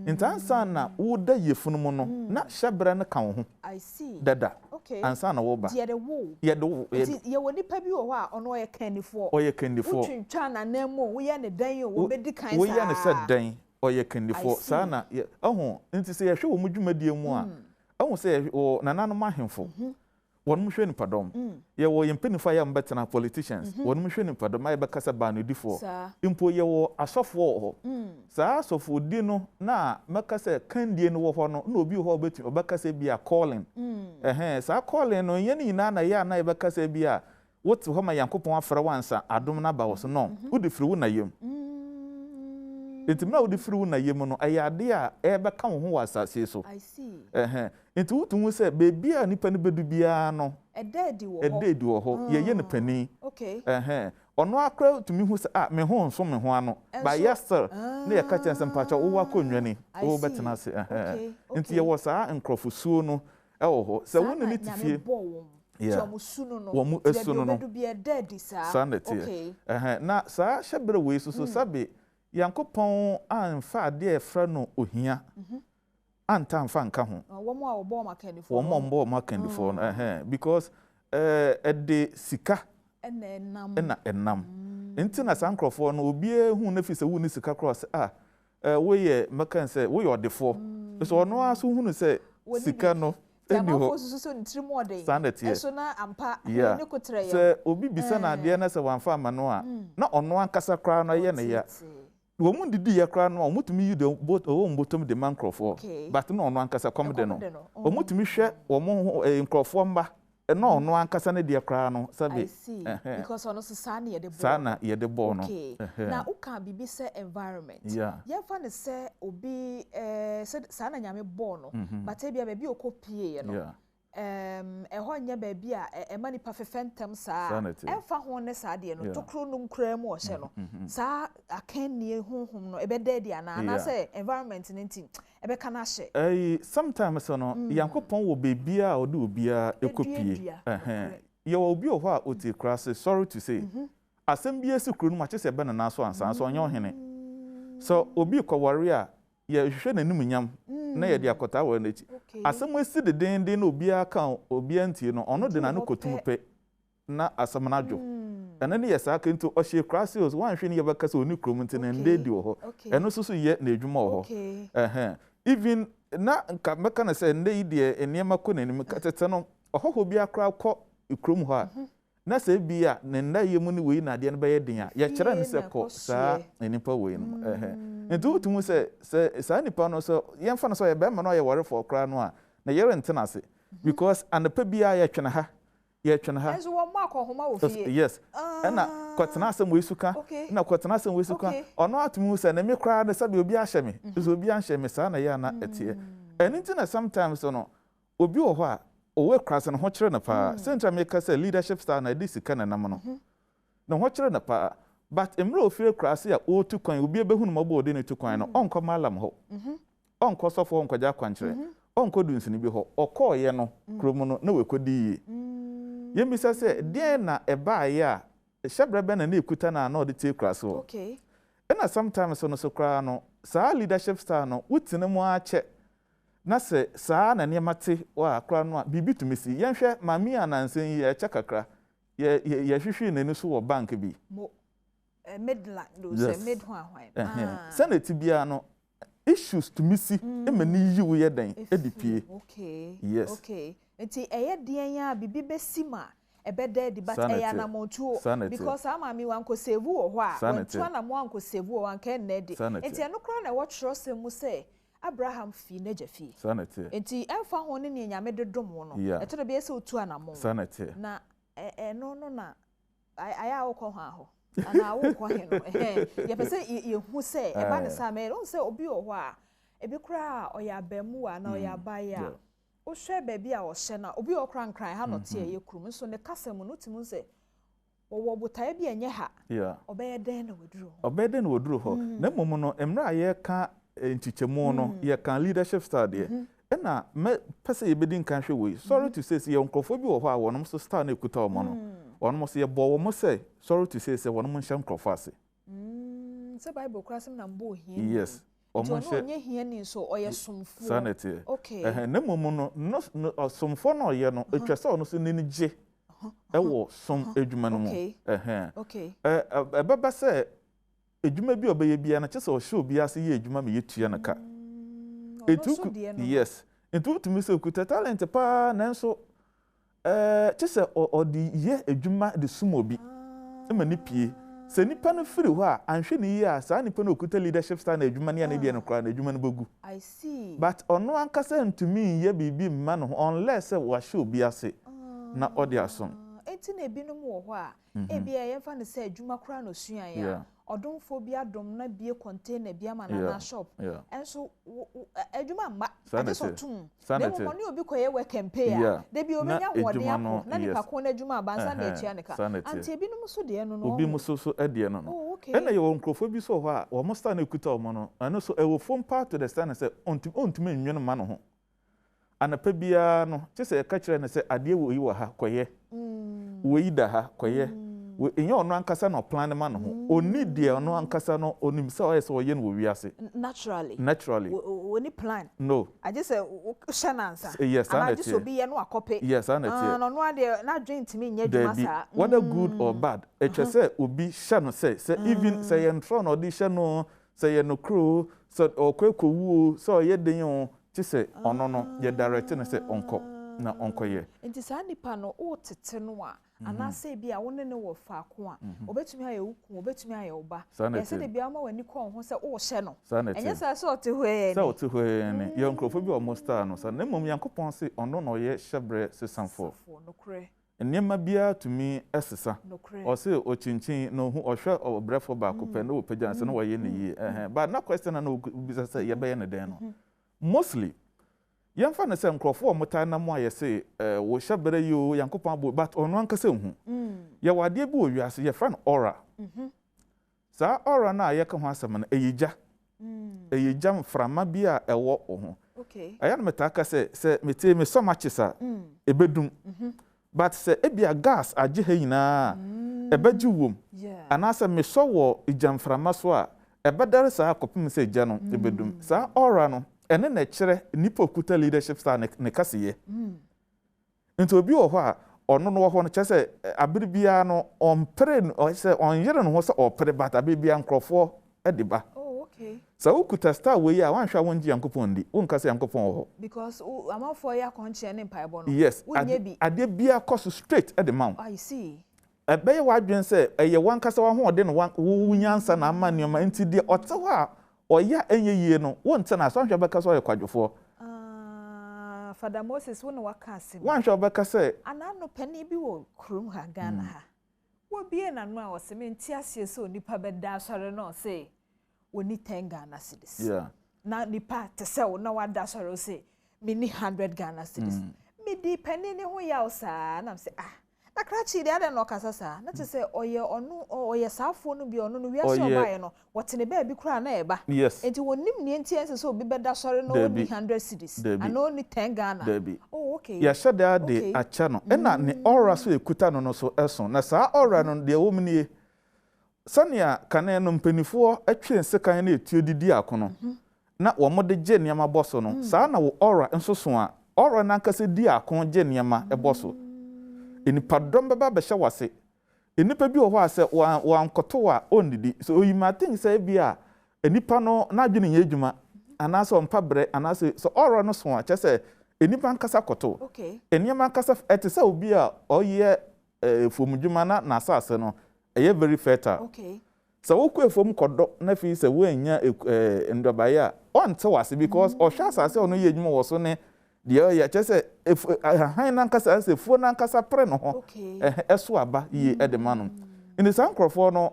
nti ansa na wo da yefunu mu no na hyebra ne kan ho I see dada okay ansa na wo ba ye de wo ye woni pa bi wo ho a ono ye kanifo oye kanifo wo twintwa na namo wo ye ne dan wo bedi kan sa wo ye ne se dan oye kanifo sa na ahu nti se ye hwe wo mu dwumadie mu a ahu se o nananom ahemfo wonum hwe ni padom ye wo yempenifa ya mbetena politicians wonum hwe ni padom ay bekasa banodifo impo ye wo asofo ho sa asofo di no na mekasa kandie no wo ho no na obi ho betu obekasa bi a calling sa calling no ye ni na ya na ye bekasa bi a wotu ho ma yankopon afra wansa adom na ba wo so no udi firi wo na yem Intimna odi firi na yem no ayade a ebeka wo ho wasase so I see enti wutu se bebi a nipa ne bedu bia no ededi wo ho ye ne pani okay ono akra tumi hu se me ho nso me ho ano ba yester na ye ka chense mpacha wo wa konwani wo betena se enti ye wo saa nkrofosuo no ewo ho se wo ne ne tifie wo mu esunu no bedu bia dedi sa okay na saa hyebre we so sabe yankopon anfa ade efra no ohia anta anfa nka ho wo mo a obo makanifo wo mo makanifo because ede sika enam enti na sankrofo no obi hu na fi se wu ni sika cross wo ye makan se wo ye odefo so ono aso hu no se sika no eni ho eso na ampa ni kutre se obi bisa na ade na se wanfa ama no a na ono ankasa kra no ye na ya wo mu didi ya kra no omutumi yi de both o mbotom de mankrofo but no ono ankasa kom de no omutumi hwe wo mo nkrofo mba na ono ankasa ne de kra no sabe because ono sa na ye de bo no na uka bibi se environment ye fa ne se obi sa na nyame bo no but e bia ba bi okopie ye no ho nya ba bi a emani perfectem sa emfa ho ne sa de no tokro no nkra mu o hye no sa akan nie honhom no ebeda dia na say environment nti ebeka na hye sometimes no yankopon wo bebia a ode obia ekopie ye wo obi o ho a oti krase sorry to say asem bi esi kro no ma chese be na so ansan so onye ohene so obi kwaware a ye hwehwe nanim nyam na ye de akota wa n'echi asem esi de den na obi aka obi antie no ono de na no kotum pe na asem na dwo ena ne ye sa ka nto o hye krase os wan hwe ne ye baka so oni krom nti na ndedi wo ho eno so ye na edwuma wo ho even na nka meka na se nde ide eniema ko nanim ka tete no ohoho bi akra ko ikrom ho a na se bi a ne nda ye mu ni we na de no be ye den a ye kire ne se ko sa enipa we no nti utumu se sa nipa no so yemfa no so ye be ma no ye wore for kra no a na ye rentena se because anapa bi a ye twena ha enzo wo ma ko homa wo fie yes na kwatena asem we suka na kwatena asem we suka ono atumu se na me kra na sabe obi ahye me so obi ahye me sa na ye na etie enti na sometimes no obi wo ho a owe krase no ho kire na pa central make say leadership style na disika na nam no na ho kire na pa but emro ofire krase a o tu kwan obi ebehunu mabo de ne tu kwan no onko malam ho onko sofo onko ja kwankyere onko dunsini bi ho okoye no kromu no na wekodi yemisa se de na ebaaye a hyebrebe na ekuta na na ode tie krase ho okay and sometimes so no so kra no sa leadership style no wutine mu ache na se sa na niamate wa akra no a bibi tumisi yenhwe mami anansen yi eche kakra ye hwehwe nani so wo bank bi midland do say mid hwan senate bia no issues tumisi emani yiwo ye den edipie okay yes okay enti eye den ya bibi besima ebede di but eya na montuo because amami wan ko save wo ho a wontua na mo anko save wo wan kan na di enti eno kra na wo trust mu say Abraham fi na jafi enti emfa ho ne ne nyame dodom no eto be ese otua na mo na no na aya wo ko ho ana wo ko he no ye pese ye hu say e ba ne sa me no say obi wo ho a ebi kra oya bamu a na oya baya o hwe baabi a wo hye na obi wo kran kran ha no te ye kurum so ne kasam no timu se wo botae bi enye ha obeyeden na woduro ho na mom no emra ye ka ntichemu no ye kan leadership style de na me pese ye bedin kan hwe we sorry to say ye nkrofo bi wo ho a wonom so style na ekuta omo no wonom so ye bo wo mo say sorry to say wonom nhyam nkrofo ase se bible krasem na mbo hia yes omo onye hia ni so oye somfo sanity okay na mom no somfo no ye no etwese ono so ni je ewo som edwuma no mu okay baba say edwuma bi obeye bia na chese o show bia se ye edwuma me yetua na ka yes etu tumi se okuta talent pa nanso chese odi ye edwuma de sumo bi e ni pie se nipa no firi ho a anhwe ni ye a sa nipa no okuta leadership style na edwuma ne na bia no kra na edwuma no bogu I see but ono ankasa ntumi ye bibi mma no unless wa show bia se na odi asom enti na ebinom wo ho a ebia ye fa ne se adwuma kra no suan ya odomfo bi adom na bie container bia ma na shop enso adwuma ma adeso tum na mo ne obi koye we campaign a de bi omenya hode akọ na nipa ko na adwuma abansa na etua ne ka anti ebinom so de no obi mu so ede no ena ye wo nkrofo bi so ho a wo mo sta na ekuta omo no ano so e wo from part to the stand say ontum enwene ma no ho anapa bia no chese e ka kire ne se ade wo yi wo ha koye wo yi da ha koye enye ono ankasa no plan ma no ho oni de ono ankasa no onim se o yese o ye no wiase naturally oni plan no I just say shanansa yes and I just obi ye no akope yes and no no de na joint me nya dwuma sa whether good or bad etwese obi sha no say even say en tro no di sha no say ye no crew so okwekowu so ye den o chise ono no ye direct no say onko na onko ye enti sa nipa no o tete no a ana say bia wonne ne wo fa ko a obetumi aye wuku obetumi aye oba ye se de bia ma wani ko ho se o hye no enye sa so te hwe ni ye nkrofo bi o mo star no sa na mom yankopon se ono no ye hyebre sesanfo no kre enema bia tumi esesa o se o chinchin no hu o hwe o brefo ba ko pe no o pagyan se no wo ye ne yi but na question na obisa se ye be ye ne den no mostly yamfa na se nkrofo o mota na mo ayese wo hyabere yo yankopon abo but ono ankasa hu ye wade bi o wiase ye friend aura sa aura na ye ka ho asem na eyija mframa bi a ewo ho okay aya na metaka se metie me so much sa ebedum but se ebia gas age ha nyina ebeji wom anasa me so wo ijamframa so a ebedare sa akopim se eja no ebedum sa aura no ene na kire nipa okuta leadership style ne kaseye nti obi wo ho a ono no wo ho no chese abiri bia no ompre o se onyere no ho se opre bata bia nkrofo ediba okay sa ukuta star we a wanhwa wonji yankopon di wonkase yankopon ho because amafo ya konche ne mpaibo no yes ade bia cost straight at the mount I see ebe ya wadwen se eye wankase wa ho ode no wunyansa na amanioma nti de ote ho a oya enye yie no wonte na so hwe beka so yekwadwofo Father Moses won waka asem wanhwe beka se anano pani bi wo krum ha Ghana ha wo bie na no a woseme nti asie so nipa beda asore no se woni 10 Ghana cedis na nipa te se wo na wada asore se mini 100 Ghana cedis me di pani ne ho ya osa na se na krachi de no kasa sa na te say oye saafo no bi ono no wiase obaye no wotene ba bi kura na eba enti wonim ne enti ense so obi beda sori no ni 100 cedis ano ni 10 Ghana oh okay ya shada de acha no na ne aura so ekuta no so eso na saa aura no de wo mnie sania kane no mpanifo atwe sekan na etuo didi akono na wo mo de je niam aboso no saa na wo aura enso so a aura na nkase di akon je niam eboso enipa dom beba be hye wase enipa bi wo ho ase wa nkoto wa ondidi so oyima think say bia enipa no na adwene ye adwuma anase ompa bre anase so aura no so a che say enipa nkasa koto okay eniam nkasa etese obi a oye fomudwuma na asase no eye very fertile okay so wo kɔ efom kɔdɔ na fi sɛ wo anya ndobaye a ɔnte wase because ɔhwɛ asase ɔno yɛ adwuma wɔ so ne deɛ ɔyɛ kyɛ sɛ han na nkasa sɛ fuo na nkasa pre no ho ɛso aba yie ɛde ma no in san nkrɔfoɔ no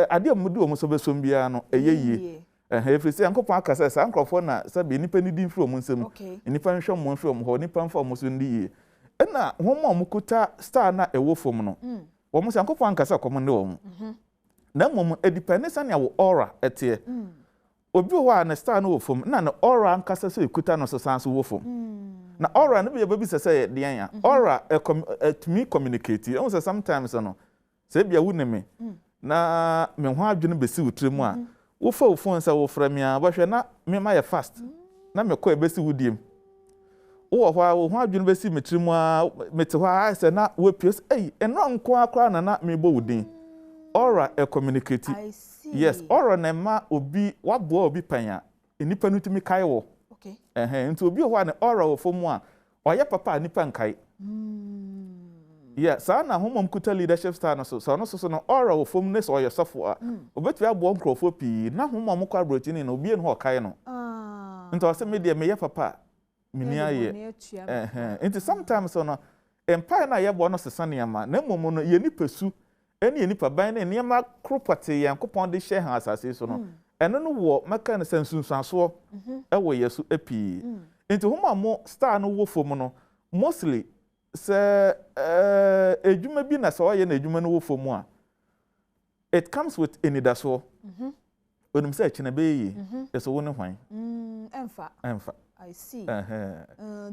ade a mudi ɔmo so besom bia no ɛyɛ yie efiri sɛ nkɔpɔ aka sɛ san nkrɔfoɔ na sɛ be nipa ni di mfiri ɔmo nsɛm nipa nhwɛ ɔmo mfiri ɔmo hɔ nipa mfa ɔmo so ndi yie ɛna wɔn a ɔmo kuta star na ɛwɔ fam no wɔn sɛ nkɔpɔ ankasa kɔmo ne wɔn na mom edipendence na wo aura etie obi wo a na star no wo fom na na aura nkasa so ekuta no so sanso wo fom na aura no be bi sese de yan aura to me communicate e say sometimes no say bia wo ne me na me ho adwene besi wutremu a wo fa wo phone say wo fra me a bahwe na me ma ye fast na me ko e besi wudiem wo ho a wo ho adwene besi metremu a mete ho a say na wo pies eno nko akra na me bo wudin aura communicate yes aura na ma obi wabo obi panya enipa no tumi kai wo okay nti obi ho na aura wo fomu a oye papa nipa nkai yeah saa na homom kuta leadership star no so no so no aura wo fomu ne so oye sofo a obetu abo nkrofo pii na homom kwa brochini na obi en ho kai no nti o se media me ye papa mini aye nti sometimes no empire na ye bo no sesane ama na momo no ye nipasu eni nipa ban na niema kropote yankopon de hye han asase so no eno no wo maka ne sansunsuaso e wo yesu epi enti homa mo star no wo fom no mostly se ejuma bi na se oye na ejuma no wo fom a it comes with enidaso onum se chine be yi eso wo ne hwan emfa I see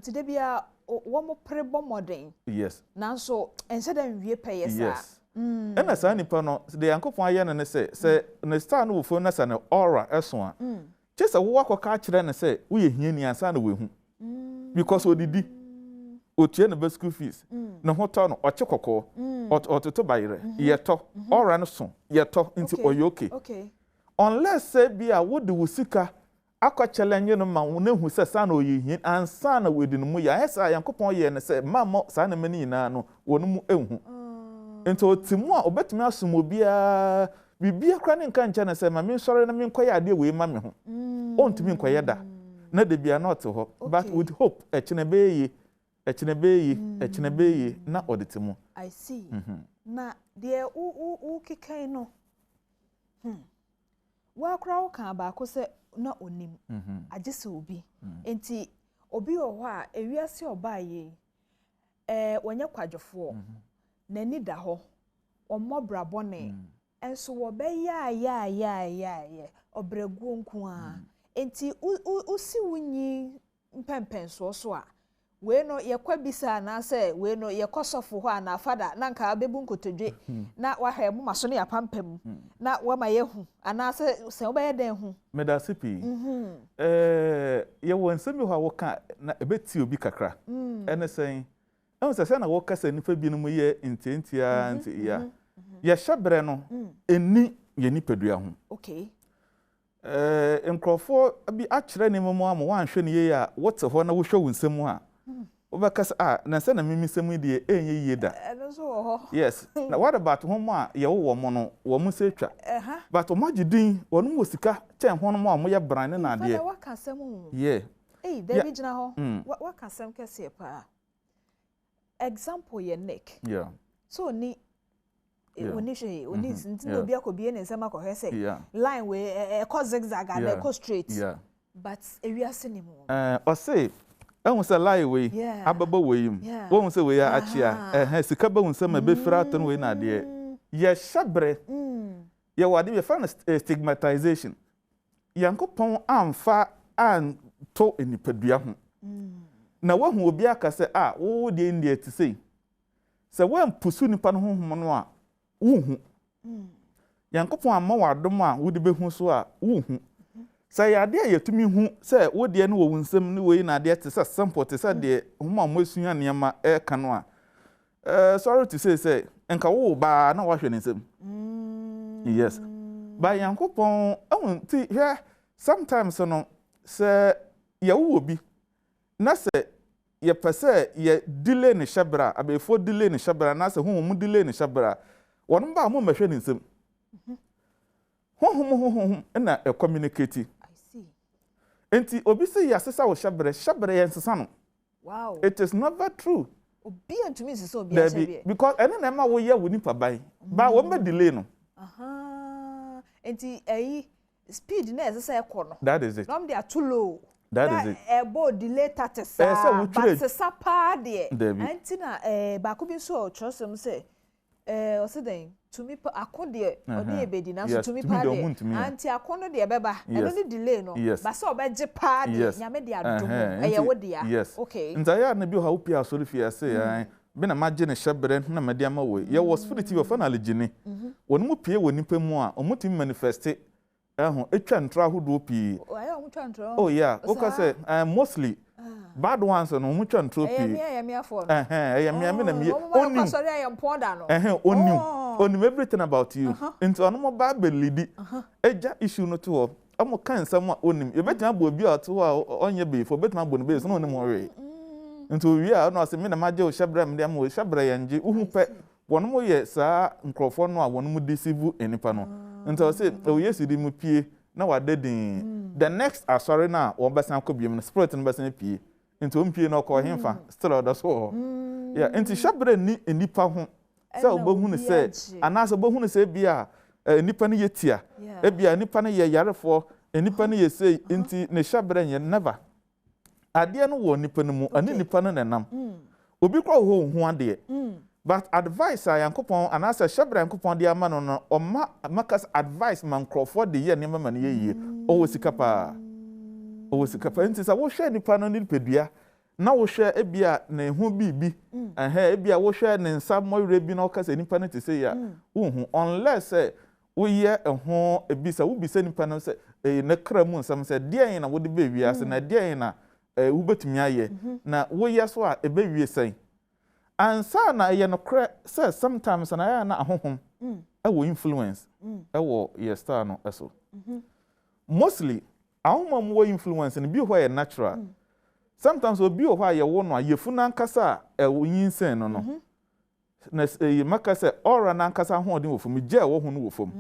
today bia wo mo prebo modern yes nanso ense dan wie peyesa yes ena saa nipa no de yankopon aye ne se ne star no wo fo na sa ne aura eso a chese wo akoka kire ne se wo ye hiani ansa na we hu because odidi otie ne ba school fees ne hoto no oche kokko ototo bayire yeto aura no so yeto nti oyoke unless say bia wo de wo sika akwa challenge no ma wo ne hu se sa na oye hiani ansa na we di no mu ya esa yankopon ye ne se mammo sa na mani na no wo no mu ehu ento timu a obetumi asum obia bibia kra ne nka ncha na se ma me sori na me nkoya ade we ma me ho ontumi nkoya da na de bia not ho but with hope echine beyi na odetimu I see na de u kikan no wa kra wo kan ba ko se na onim agese obi enti obi wo ho a ewiase obaye wonye kwadwofo nani da ho omobra bone enso wo be ya obraguo nko a enti usi wunyi mpempenso so a we no yekwa bisa na se we no yekosofo ho na fada na nka bebu nkotodwe na wahwe mu maso ne yapampam na wama yehu ana se wo be den hu medasipi ye wonsemi ho awoka na ebeti obi kakra ene sen se na wo kasa nipa bi no mu ye ntentia ntia ya hyebre no eni ye nipadua ho okay nkrofo bi akire ne mu amu wanhwe ne ye ya wote ho na wo hwe wunsem ha obakasa na se na mimisem die enye yie da yes na what about homo a ye wo mo no wo mu se twa but o magidin wonu wo sika chen ho no mo amu ye bran ne na de fa waka asem yeah David jina ho waka asem kese pa example ye Nick yeah so ni oni ntino bia ko bie ne nsema ko hese line we ko zigzag and ko straight yeah but ewiase ni mu o say ehun se lie we ababa we yim wo se we ya achia sika ba hun se ma be fira ton we na de ye shabre ye wade be fa stigmatization yankopon amfa an to enipadua ho na wahu obi aka se wo de ndie ti sei se wan pusu nipa no honhom no a wuhu yankopon amma wadom a wo de behu so a wuhu se ya de yetumi hu se wo de no wo nsem ne we na de te se sample te se de homa mo asua niam e ka no a sorry to say enka wo ba na wa hwe nsem yes ba yankopon ti hwe sometimes no se ya wo obi na se ye pese ye delay ne shabra abefo delay ne shabra na se hu mu delay ne shabra won ba mu mehwe nsem ho na e communicate. I see. Enti obi se ya sesa wo shabra ye nsesa no. Wow. It is never true. Obi antumi sesa obi a shabra because ene na ma wo ye wo nipa bai ba wo be delay no. Aha. Enti speed na sesa e ko no. That is it. No they are too low. That is it. Ebo delay tatesa but sesa pa de. Enti na ba ko bi so trust them say o se den tumi akode odi ebedi na so tumi pa de anti akono de beba eno ni delay no ba se obeje pa de nyame de adom eye wo de ya okay nzaya na bi ha opi asori fi say be na maje ne shebre na made ama we ye was spirit of na legine wonu mu pie woni pemu a omutimi manifest etwa ntra hodo pi oh yeah okay say mostly bad ones no mu twa ntra pi me afo no me na me oni sorry I am ponda no onim everything about you into onom ba belidi eja issue no to omo kan sam onim e betima bo bi ato a onye be fo betima bo no be so no onim ore into wi a no se me na maje o shabra me dem o shabra yanje uhu pe wonom ye saa nkrofo no a wonom deceive enipa no into say o yesu di mu pie na wadedin the next asori na wo besan ko biem no spirit no besan pie into mpie no ko hemfa still odo so yeah into shabra ni enipa ho se obohu ne se anase obohu ne se bia nipa ne yetia bia nipa ne ye yarefo nipa ne ye sei nti ne shabra nye never ade no wo nipa ne mu ani nipa ne nam obi kro ho ade but advice yankopon anase shabra yankopon de ama no no oma makas advice man crofo de ye ne mama ne ye o sikapa nti sa wo hwe nipa no ni pedua na wo hwe ebia na ehu bibi ebia wo hwe ne nsa moyre bi na okasa nipa ne te se ya uhu unless wo ye ehu ebisa wo bisa nipa no se na kramu nsam se de na wo de be wiase na de na wo betumi aye na wo ye so a ebe wie sen ansa na ye no kra se sometimes na ya na ahohom wo influence wo ye star no eso mostly ahomam wo influence ni bi ho ye natural sometimes obi o hwa ye wo no ayefu na nkasa yinsen no no na maka se ora na nkasa ho odin wofum je wo ho no wofum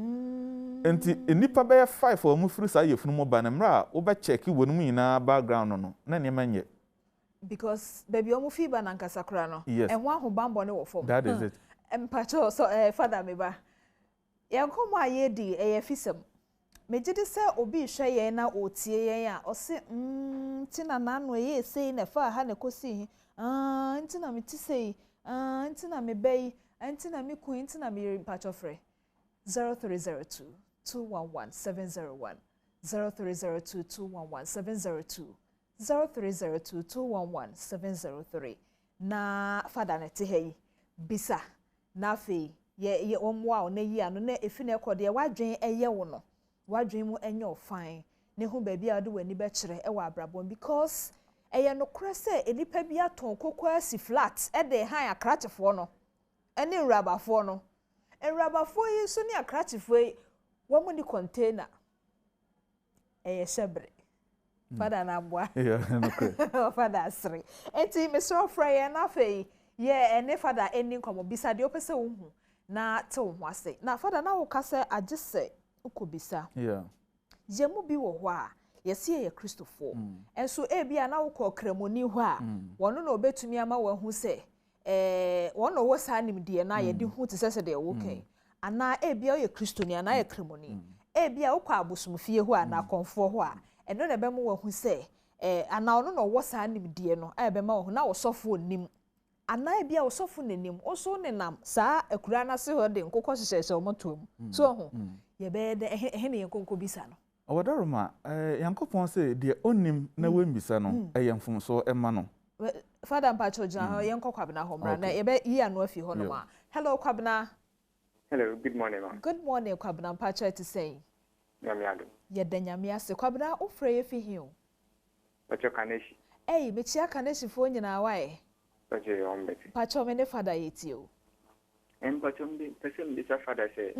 enti enipa be 5 o mu firi sa ayefu no mo ba na mra wo be check wo no nyina background no na ne manye because baby o mu fi ba na nkasa kra no enwa ho bambo ne wofum that is it empacho so father me ba yankomo ayedi fisem mejide se obi hwe ye na otie ye a o se ntina nanu ye sei na fa ha ne kosi ntina me ti sei ntina me bei ntina me ku ntina me patchofre 0302 211 701 0302 211 702 0302 211 703 na fada na te hei bisa na fe ye omwa o na yi anu na efi na ekode ye wadwen eye wo no wadwen mu enyo fine ne hu ba bia do wani be kire e wa abrabon because eye no kure se enipa bia ton kokwa si flat e de han akrachefo no ene nrabafo no enrabafo yi so ne akrachefo yi wo mu di container eye shebre fada na boa fada asri enti me so frey na fe ye ene fada eni nkomo bisa de opese wo hu na te wo ase na fada na wo ka se agese ukobisa yemu bi wo ho a yesi ye Christopher enso bia na wo ko kremoni ho a wono na obetumi ama wo hu se wono wo sa nim de na ye de hu te sese de wo kai ana bia ye Christoni ana ye kremoni bia wo kwa abosumfie ho a na konfo ho a eno na be mo wo hu se ana no wo saa nimdie no bema wo na wo sofo nim ana bia wo sofo nenim wo so nenam saa akura na se ho de nkokọ hyehyehye wo motom so ho ye be de ne yenkonko bisa no owadaroma yankopon se de onim na wembisa no yemfom so ema no Father Mpacho Jan yenko kwabna homra na ye be yi anu afi ho no ma hello kwabna. Hello, good morning, ma'am. Good morning, Kwabena Mpacho to say. Nyamiado. Ye danyamia se Kwabena ofre ye fi hiu. Pacho Kaneshi. Eh, me chia Kaneshi fo nyina wae. Pacho yombeti. Pacho me ne father yetio. Pacho mbi pese mbi sa father se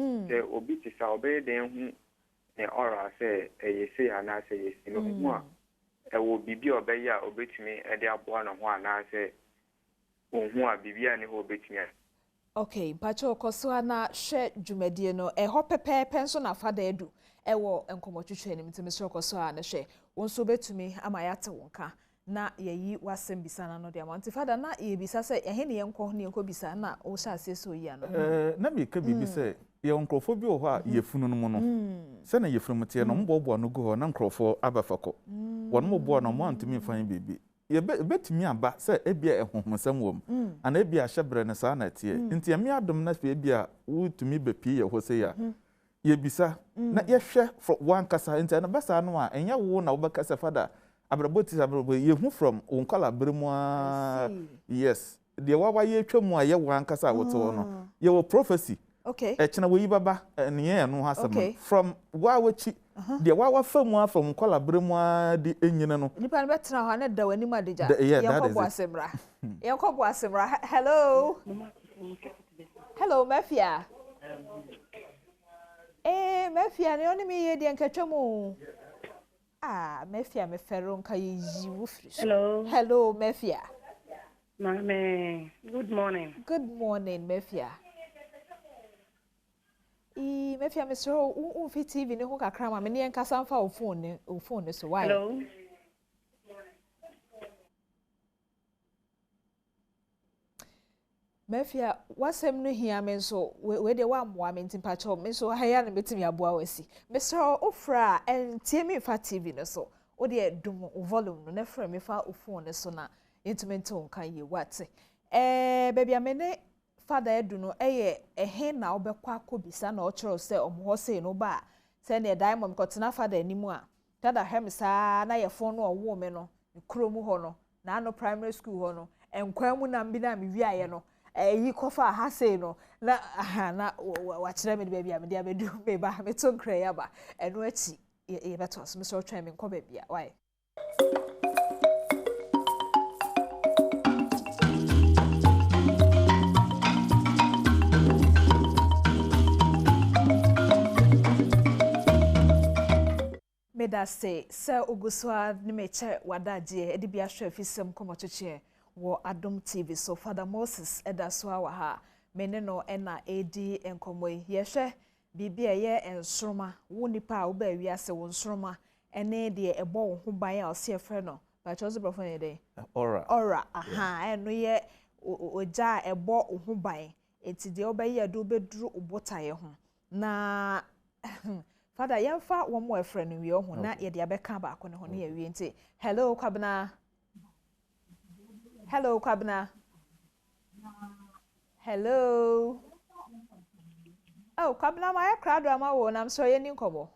obi ti sa obe den hu ora se yesi ana se yesi no hu a wo bibi obe ya obetimi e de aboa no ho ana se ohun a bibi ani ho obetimi. Okay, Pacho koso na hwe dwumadie no ho pepepe nso na fada edu wo enkomotwetwe nim ntimi so koso na hwe wonso betumi ama yate wonka na yeyi wasem bisa na no de amanti fada na ye bisa se ne yenko ne yenko bisa na wo sha ase so yi ano na me ka bibi se ye nkrofo bi wo ho a ye funu no no se na ye funu mte no mbobo no go ho na nkrofo abafako won mbobo no mo antimi fan bibi ye betimi aba se ebia ehonhomsam wom ana ebia hyebre ne saa na tie nti emi adom na fe ebia wutumi bepi ye ho se ya ye bisa na ye hwe from one kasa nti na basa no a enya wo na wo bekasa fada abraboti abrabo ye hu from onkola bremua yes de wawa ye twam a ye one kasa woto no ye wo prophecy okay echina wo yi baba ne ye no hasam from wawachi de wawa famu from kola bremua de enyina no nipa no betra ho na da wani madeja yankobo asemra yankobo asemra hello mafia mafia ne oni mi ye de nkatwamu mafia me ferro nka yi wo firi hello mafia mame good morning mafia mefia mesro unfi TV ne ho kakra ma me ne nkasa mfa o phone so why hello mefia wasem no hia me so we de wa moa me ntimpa cho me so haya na betimi aboa wasi mesro ofra entie me fa TV ne so o de dum volume no na fra me fa o phone so na intimate on kan ye what baby amene Father edu no ehe na obekwa akobisa na ochoro se omho se no ba se na diamond kotena father animu a tada hemsa na ye fon no owo me no kromu ho no na no primary school ho no enkwan mu na mbi na me wi aye no yi kofa ha se no na na wa kire me baby am dia bedu me ba me to nkra ya ba eno achi ye beto so me so try me nko ba bia why Meda say sir oguswa ni meche wadaje edi bia hwe afisem komocheche wo Adom TV so Father Moses edaswa wa ha mene no na edi enkomoi ye hwe bibia ye ensroma wo nipa wo ba wiase wo nsroma ene de ebo wo ho ban a ose efre no ba chozo brofo ne dey ora aha eno ye oja ebo wo ho ban enti de obaye do beduru obotaye ho na Father, yemfa wo mo efre no wi ohu na ye de abeka ba ko ne ho ne ye wi nti hello Kwabena hello Kwabena my crowd ama wo na so ye ni nkobo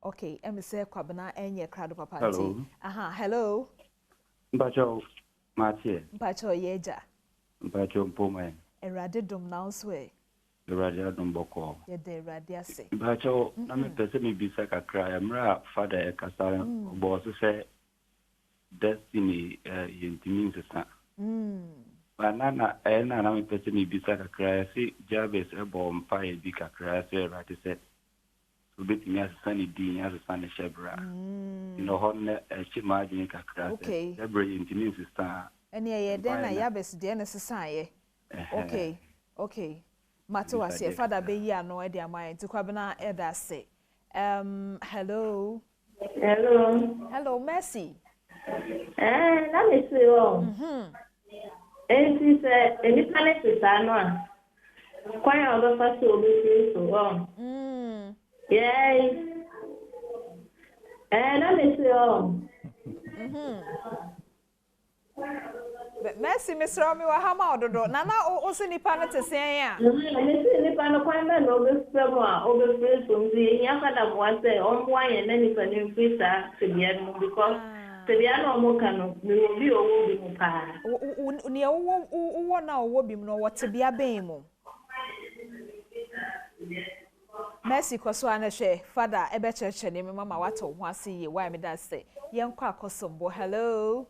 okay say Kwabena enye crowd papa nti hello Mpacho Mpacho yeja Mpacho mpoma erade dom na nswe Radio Domboko. Ye de radiase. Bacho na me pese me bisa kakra emra father ekasa bo so say destiny yentimi nsesa. Banana na me pese me bisa kakra si Jabez ebo mpa e bi kakra se right set. So betimi asesa ni din asesa ne shebra. You know honne chima ajin kakra se. Shebra yentimi nsesa. Eni ye den na Jabez de ne sesa ye. Okay. Matu say father be ya no e dia mai nti Kwabena eda say hello Mercy na me say enti say eni planet sano a kwan ya odo fa so obi so yes na me say Merci, Mr. Omi wa hama ododo. Nana o se nipa no te sen ya. Nese nipa no kwan na no be spemo a o be free from the ya kada mo ase o mo aye na nipa ni free sa se bia no because se bia no mo ka no me obi owo bi mu pa. Ni wo na owo bi mu no wo te bia ben mu. Merci koso anehwe father ebe cheche ni mama wato ho ase ye why me da say yenkọ akosombo. Hello.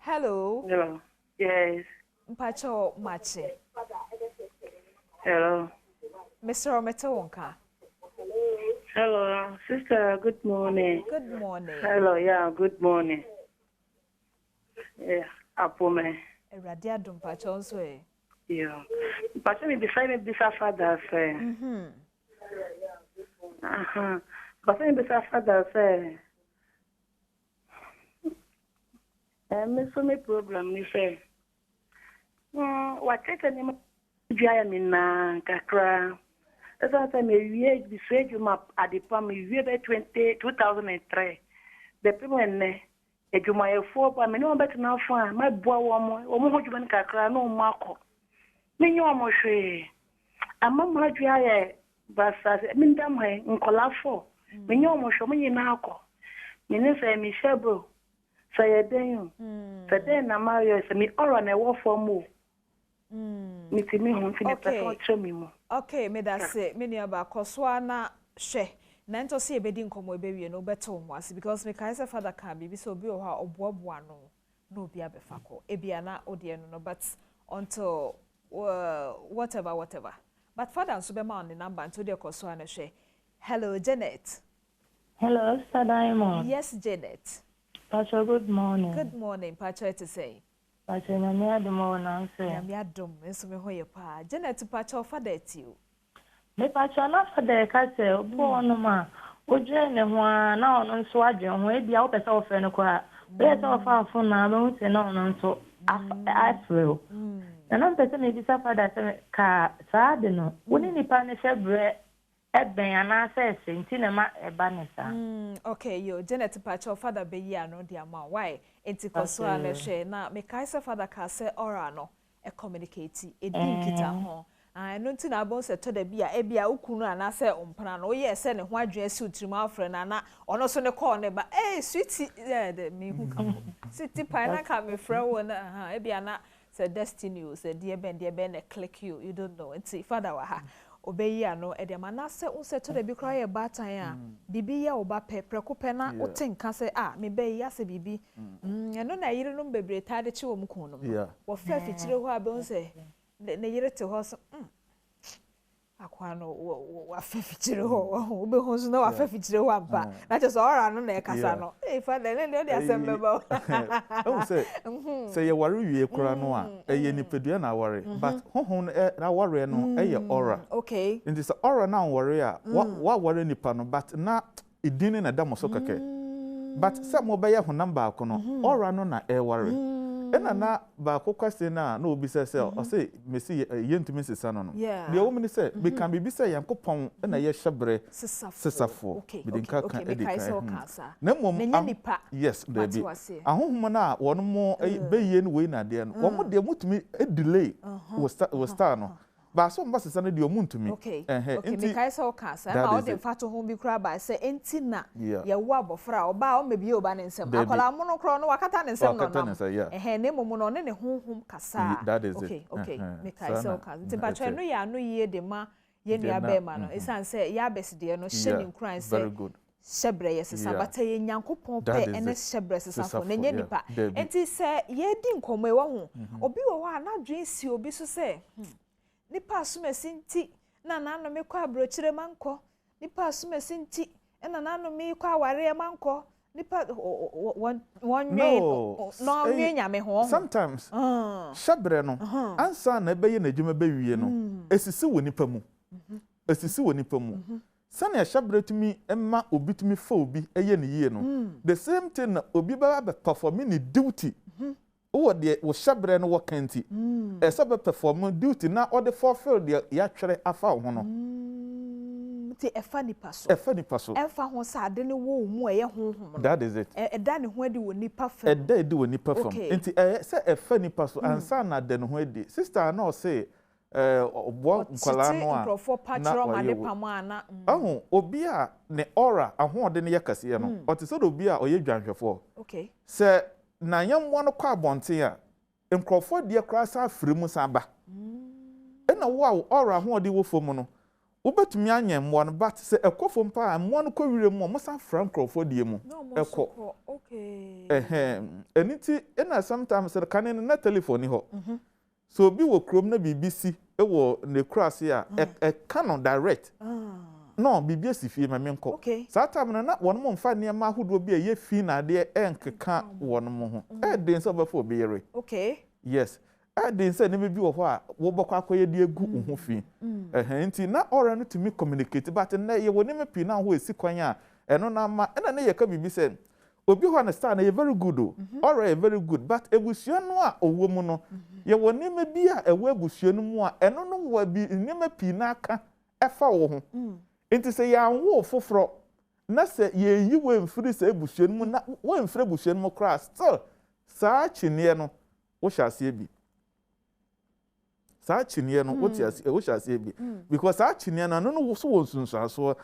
Hello. Hello. Yes. Mpacho mache. Hello. Mr. Ometowonka. Hello, sister. Good morning. Good morning. Hello. Yeah. Good morning. Yeah. Apome. Erade adom pacho nso e. Yeah. Pacho me beside me bisa father say. Pacho me bisa father say. Me so me problem ni say. What take any via me na kakra. That's why me wie bi say you map at the palm wie be 2003. The people ne ejuma e fo pa me no bet na fo a my boa wo mo ho juma kakra no mo akọ. Me nyo mo hwe. Amma ma dua ye basa me ndam he nkola fo. Me nyo mo hwe mo nyina akọ. Me ne say me shebo. Say den. Say den na Mario say me ora na wo for mo. Me ti me hu ti me person cho me mo. Okay, me da say me nia ba koso na hwe. Na nto se ebedi nkomo ebewie no beto ho ase because me kai say father can be so obi o ha oboaboa no obi abefa ko. Ebia na ode no but until whatever. But father nso be ma on the number until the koso na hwe. Hello Janet. Hello, Sir Diamond. Yes, Janet. Pacho, good morning. Good morning, Pacho to say. Pacho, nyame adom na nse. Nyame adom, enso me hoye pa. Janet Pacho father tiu. Me Pacho na father ka se obo ono ma. Oje ne ho na ono nso adwe ho e bia wo pese wo fe no kwa. Be se wo fa afo na me hu se na ono nso afro. Na no pese me bi sa father se ka sa de no. Woni nipa ne shebre Eben anase nti na ma eba ne sa. Okay, yo Janet Pacho father be yi ano dia ma why enti koso na hwe na me kai se father ka se ora no e communicate e din kita ho. No nti na abon se to da bia e bia ukunu anase ompana no ye se ne ho adwen si utrima afre na ono so ne call ne ba sweetie me hu ka. Sweetie pa na ka me frɛ wo na e bia na se destiny o se die ben na click you don't know enti father wa ha. Obeyi ano edema na se unse to de bi kra ye batan a bibi ye oba pe preko na otenka se me be ya se bibi eno na yire no bebre ta de chi wo mkun no wo fa fitire ho abe unse ne yire te ho so akwa no wa fa fitire ho obe ho so na wa fa fitire ho amba na je so ora no na e kasa no fa de ne de asembe ba say ye ware wie kura no a eye nipedua na ware but honhon na ware no eye aura. Okay, in this aura na ware a wa ware nipa no but na idini na damo so keke but say mo be ye honam ba ko no aura no na e ware ena na ba ko question na obi say o say mesi yentumi sesa no no de wo mini say be kan bibi say yankopon ena ye hyebre sesafo bidinka kan edika na mom yes baby ahohom na wono mo beye no we na de no wo mo de mutumi delay wo star no ba so mba sesa no de omuntumi okay me kai so kasa ma o de fato ho bi kura ba say enti na ye wo abofra oba o mebi oba ne nsem akola mo no kro no wakata ne nsem no na ne momo no ne honhom kasa okay me kai so kasa nti ba twa no ya no yie de ma ye nua ba ma no esan say ya beside no hye ne nkran say shebre yesesa bata ye nyankopon pe ene shebre sesa fo na nya nipa enti say ye di nkomo e wo ho obi wo wa na dwen si obi so say nipa asumesi nti na nanu me kwa abrochire manko nipa asumesi nti na nanu me kwa aware manko nipa wonwe nyame ho sometimes shebre no ansa na beye na dwuma bewie no esisi wo nipa mu sane shebre tumi emma obi tumi fa obi eye ne yie no the same thing na obi ba perform ni duty wo de wo shebre no wo kanti esa be perform duty na o de fulfill de ya twere afa ho no nti efa nipa so efa ho sa ade ne wo mu eye honhom. That is it. Eda ne ho adi wo nipa fam. Eda edi wo nipa fam. Nti se efa nipa so ansa na ade ne ho adi. Sister na o say obo nkwala no a nkrofo patro ma de pam ana. Obi a ne aura ahode ne yakase no. Ote so obi a oye dwanhwefo. Okay. Se na yamwo no kwa bonte a nkrofo de kra sa afiri mu sa ba. Na wo aura ahode wo fom no. Ubetumi anya mmo no but se ekofo mpa mmo no kowire mu mo san fra nkrofo die mu eko okay eniti na sometimes the kanen na telephone ho so obi wo krom na BBC ewo ne cross ya e canon direct no BBC fie ma menko sa time na won mo mfa ne ma ahodo bi ye fi na de enkeka won mo ho e den so ba fo bi yere okay yes adin say ne bi wo ho a wo bokwa akoye de egu ho fi nti na ora no to me communicate but na ye woni me pi na ho esi kwan a eno na ma na ne ye ka bibi say obi ho understand na ye very good o ora very good but ebusuo no a owo mu no ye woni me bi a ewo ebusuo no mu a eno no wo bi ne me pi na aka efa wo ho nti say ya wo foforo na say ye yi we mfiri say ebusuo no mu na wo mfiri ebusuo no mu cross still saa chine no wo hyase bi saa chine no wo hyase bi because saa chine no no so wo sunsuaso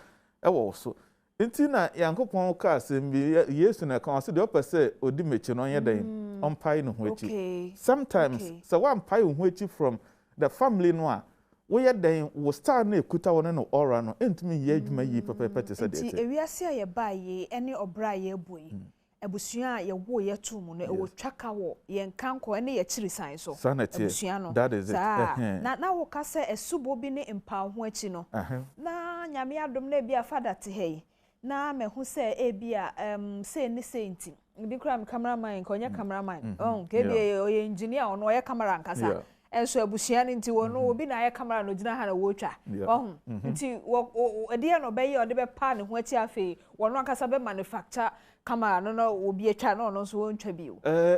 wo so nti na yankopon ka asem bi Yesu na ka so de opese odi mechi no ye den ompai no ho echi sometimes so one pai ho echi from the family no a wo ye den wo star na ekuta wo no aura no entimi ye adwuma yi pepepe te se de nti ewiase a ye ba ye ene obra ye boyi ebusua ye wo ye to mu no e wo twaka wo ye nkanko ene ye chiri san so ebusua no that is it na wo ka se esubo bi ne mpa ho echi no na nyame adom na bia fada te hei na me hu se e bia se ni senti bi kra me cameraman ko nya cameraman ke bia oye engineer ono oye camera nkasa enso ebusua ni nti wono obi na ye camera no gina ha na wo twa nti wo ede no be ye ode be pa ne ho echi afi wono akasa be manufacture kama no obi etwa no no so wontwa bi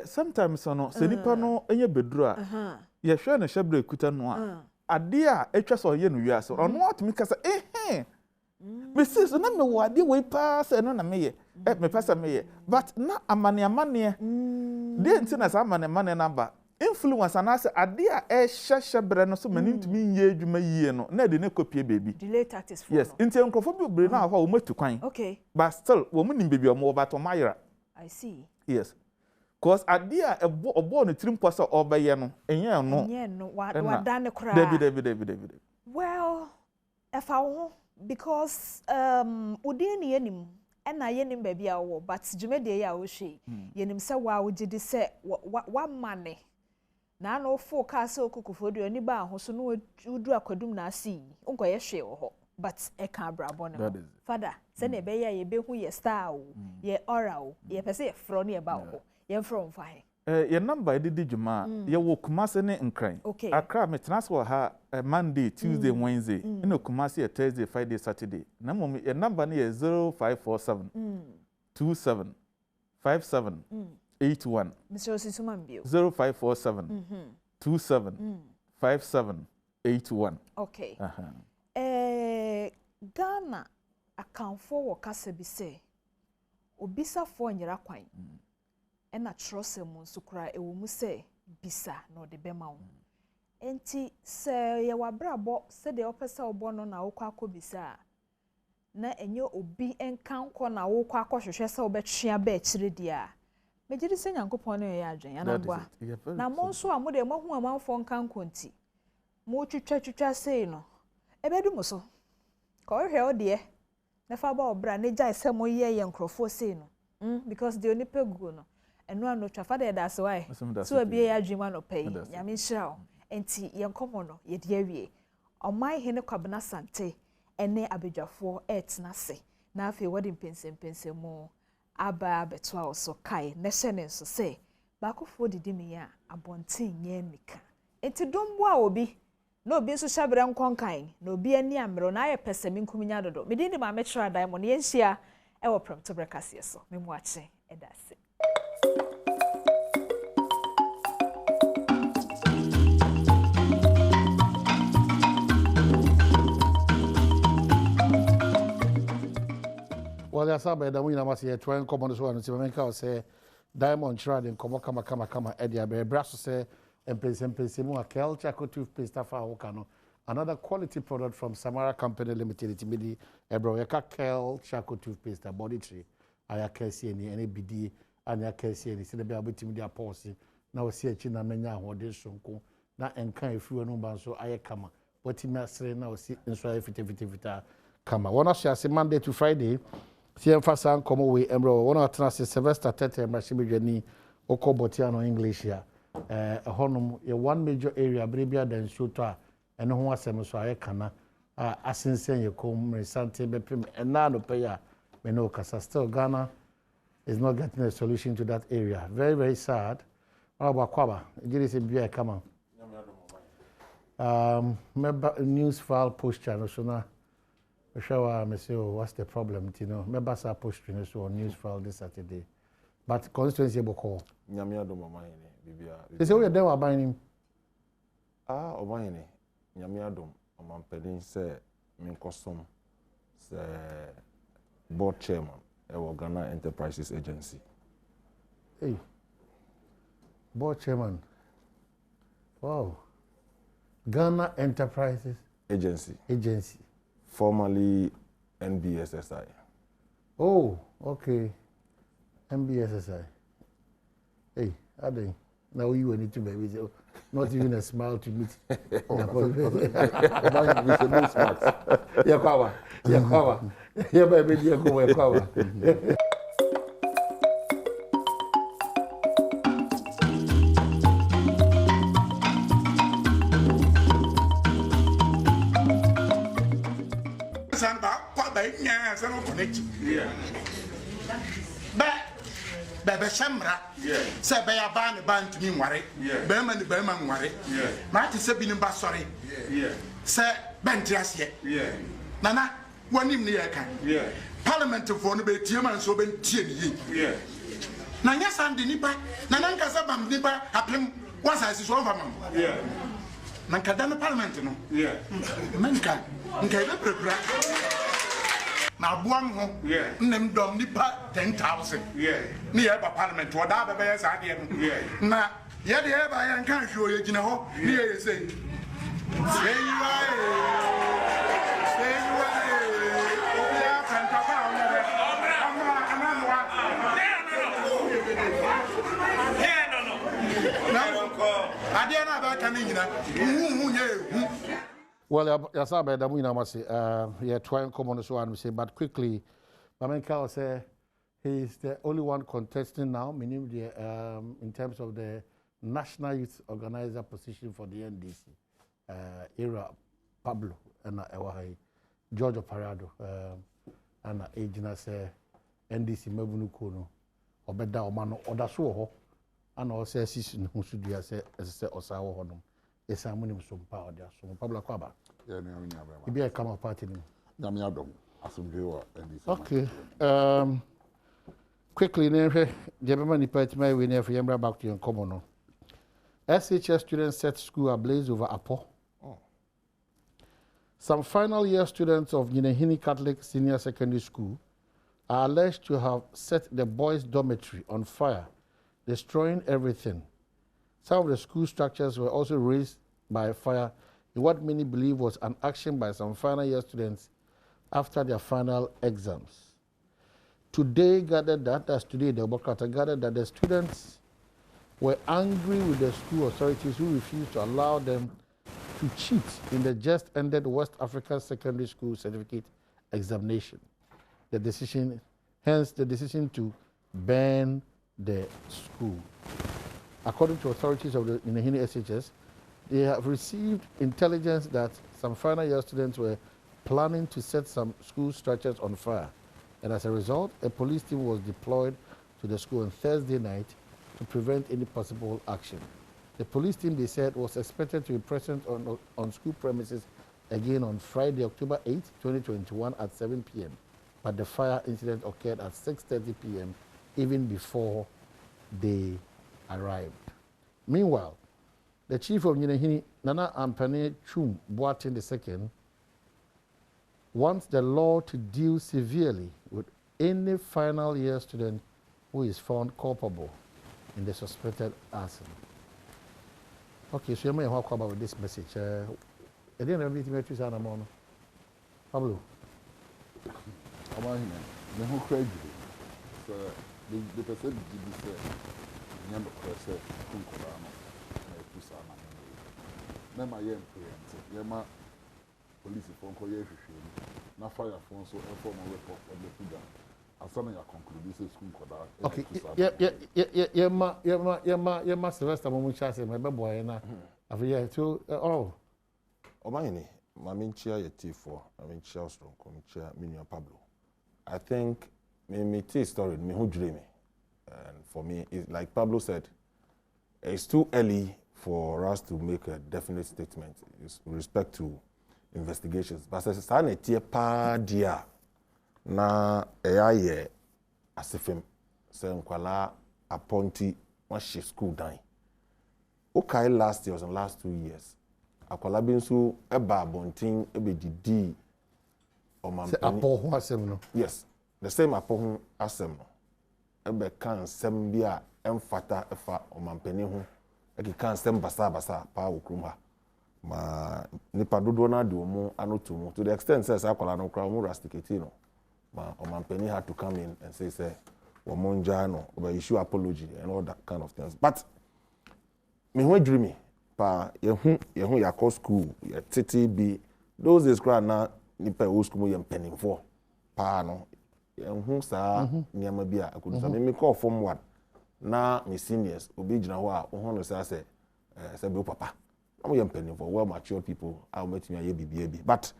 sometimes no se nipa no enye beduru a ye hwe na hyebre kuta no a ade a etwa so ye no wiase ono atumi kasa Mrs. so na me wo ade we pa se no na me ye me pasa me ye but na amane de nti na sa amane number influence anase ade a hyebre no so mani ntumi ye adwuma yie no na de ne kopie baby delay tactics for yes nti enkrofo bi obre na ho o matu kwan okay but still wo mu nim baby o mo ba to mayra I see yes cause ade a obo no tirim posa obeye no enye no wa dan kra David well if I because udin ni yenim ena yenim baby a wo but djumede ya wo hwe yenim se wa wo gidi se wa mane na no focus okukufo do ani ba ho so no udu akwadum na asi unko ye hwe wo ho but e ka abrabo no father se na be ya ye be hu ye star o ye aura o ye pese ye fro ne ye ba ho ye from fine your number did juma ye wo Kumasi ne nkran Accra me transfer ha Monday Tuesday Wednesday ino Kumasi Thursday Friday Saturday na mom your number ne 0547 27 57 81 Mr. Osisumambio 0547 27 57 81 okay Ghana akanfo wo kasa bi se obisafo nyira kwan ena trose mu nsukura ewo mu se bisa no de bema wo enti se ye wabrabo se de opesa obo no na wokwa akobisa na enye obi enkanko na wokwa akohwehwe se obetwea ba akire dia mejiri se nyankopon no ye adwen anagwa na mo nso a mo de mahu amanfo nkanko nti mo twetwa sei no ebedu mo so ko hwe ode na fa ba obra ne jai se mo ye nkrofo sei no because de oni pegu no eno ano twa fa de da se why so abi ya adwuma no pay nyame hira enti ye nkomo no ye de awie omai hene kwabena sante ene abedwafo etna se na afi wodi mpensem mo aba betwa oso kai ne hye nso se bakofo didi me ya abonten nye nika enti dombo a obi na obi nso hyabere nkonkan na obi ani amero na aye pesemi nkuminya dodo medindi ma metra diamond ye nhia ewo prompt brekase so memu ache edase Well, as I said, we must say, try and come on this one. So, I say, Diamond Shroud and come, Eddie Abbey, Brasso say, and place more Kel Chaco toothpaste for Okano. Another quality product from Samara Company Limited, Timidi, Ebro, Kel Chaco toothpaste, a body tree. I can't see any BD, and I can't see any. See the baby Timidi policy. Now, see a China Mena or this Sonko. Now, and kind of few no so I come. What he must say now, see, and so if come. One of us Monday to Friday. See, emphasize come away, Embro. One of us is Sylvester Tete, Machine Journey, Oko Botiano English here. A honum, a one major area, Bribia, then Shooter, and no one seems so I can. As in saying you come, Resante, and now no payer, Menoka. Still, Ghana is not getting a solution to that area. Very, very sad. How about Kwaba? It is a beer, come on. News file post channel, so now. I say, oh, what's the problem? You know, members are posting so on news file this Saturday. But constituency call. Nyamia do mama they say we are there buying him. Obahini. Nyamia do mama pedin say min custom say board chairman of Ghana Enterprises Agency. Hey. Board chairman. Wow. Ghana Enterprises Agency. Formerly NBSSI. Oh, okay. NBSSI. Hey, Adom. Now you need to baby. Not even a smile to meet. Yeah, cover. Yeah, baby, you go cover. Bebe Shamra, say by a band to me, worry, Berman, worry. Marty Sabine Bassori, say Bentias yet. Nana, one in the Akan. Parliament of one bit, Tiaman so ben Tierney. Now, yes, I'm the Nipa, Nananka Sabam Nipa, happened once I see over mum. Nankadana Parliament, no? Manka, okay, now, Badwam, name Dom Nipa 10,000. Near Parliament, what other bears are there. Now, yet the ever I can't show you, know, near you say. Say you Well, yes, I bet we must say, yeah, try and come on the show and say, but quickly, Mamenka will say he's the only one contesting now, meaning the, in terms of the National Youth Organizer position for the NDC. Era Pablo and George Parado, and Agina say NDC Mabunukono, or Beda Omano, or Dasuo, and also Sissin who should be as a Osawa Honum. Yes, I'm winning some power there. So, Pablo Quaba. Yeah, you be a come up party. Okay. Quickly, Jebemani Petma, we never remember back to your common. SHS students set school ablaze over Apo. Some final year students of Yinehini Catholic Senior Secondary School are alleged to have set the boys' dormitory on fire, destroying everything. Some of the school structures were also razed by fire in what many believe was an action by some final year students after their final exams. Today, gathered that the students were angry with the school authorities who refused to allow them to cheat in the just ended West African Secondary School Certificate examination. Hence the decision to ban the school. According to authorities of the Yinehini SHS, they have received intelligence that some final year students were planning to set some school structures on fire. And as a result, a police team was deployed to the school on Thursday night to prevent any possible action. The police team, they said, was expected to be present on school premises again on Friday, October 8, 2021 at 7 p.m. But the fire incident occurred at 6:30 p.m. even before they arrived. Meanwhile, the chief of Yinehini, Nana Ampane Chum Boateng II, wants the law to deal severely with any final year student who is found culpable in the suspected arson. Okay, so you may talk about this message. I didn't have anything to say on Pablo. I'm here. I'm crazy. So the person did say, "Nyamba kwese kunkola no na epusa na me ma ye employment ye ma police phone call ye hwehwe na fire phone so inform report on the figure asana ya conclude say kunkola." Okay, yeah, Sylvester Momucha say my boy na afi to oh Omahini maminchia ye T4 maminchia strong komichia Minion Pablo. I think me story me who dream me. And for me, it's like Pablo said, it's too early for us to make a definite statement with respect to investigations. But as I say, pa dia na eya asifem se nkwala appointee one shift school down. Okay, last year and last 2 years, akwala binsu eba bontin ebe didi o man. Apo asem no. Yes, the same apo asem no. Ebe kan sem bia emfata efa omampani ho kan sem basa pa okrum ha ma nipa dodo na de omo anoto mu to the extent says akwala no kra omo rusticate no ma omampani had to come in and say womonja no oba issue apology and all that kind of things. But me ho dreamy pa ye hu ya school ye titi bi those days kra na nipa o school ye penning for pa no who sa niama bia akudu sa me call form 1 na me seniors obi gina ho a ho no say say be papa am yam penning for well matured people I met me ye bi but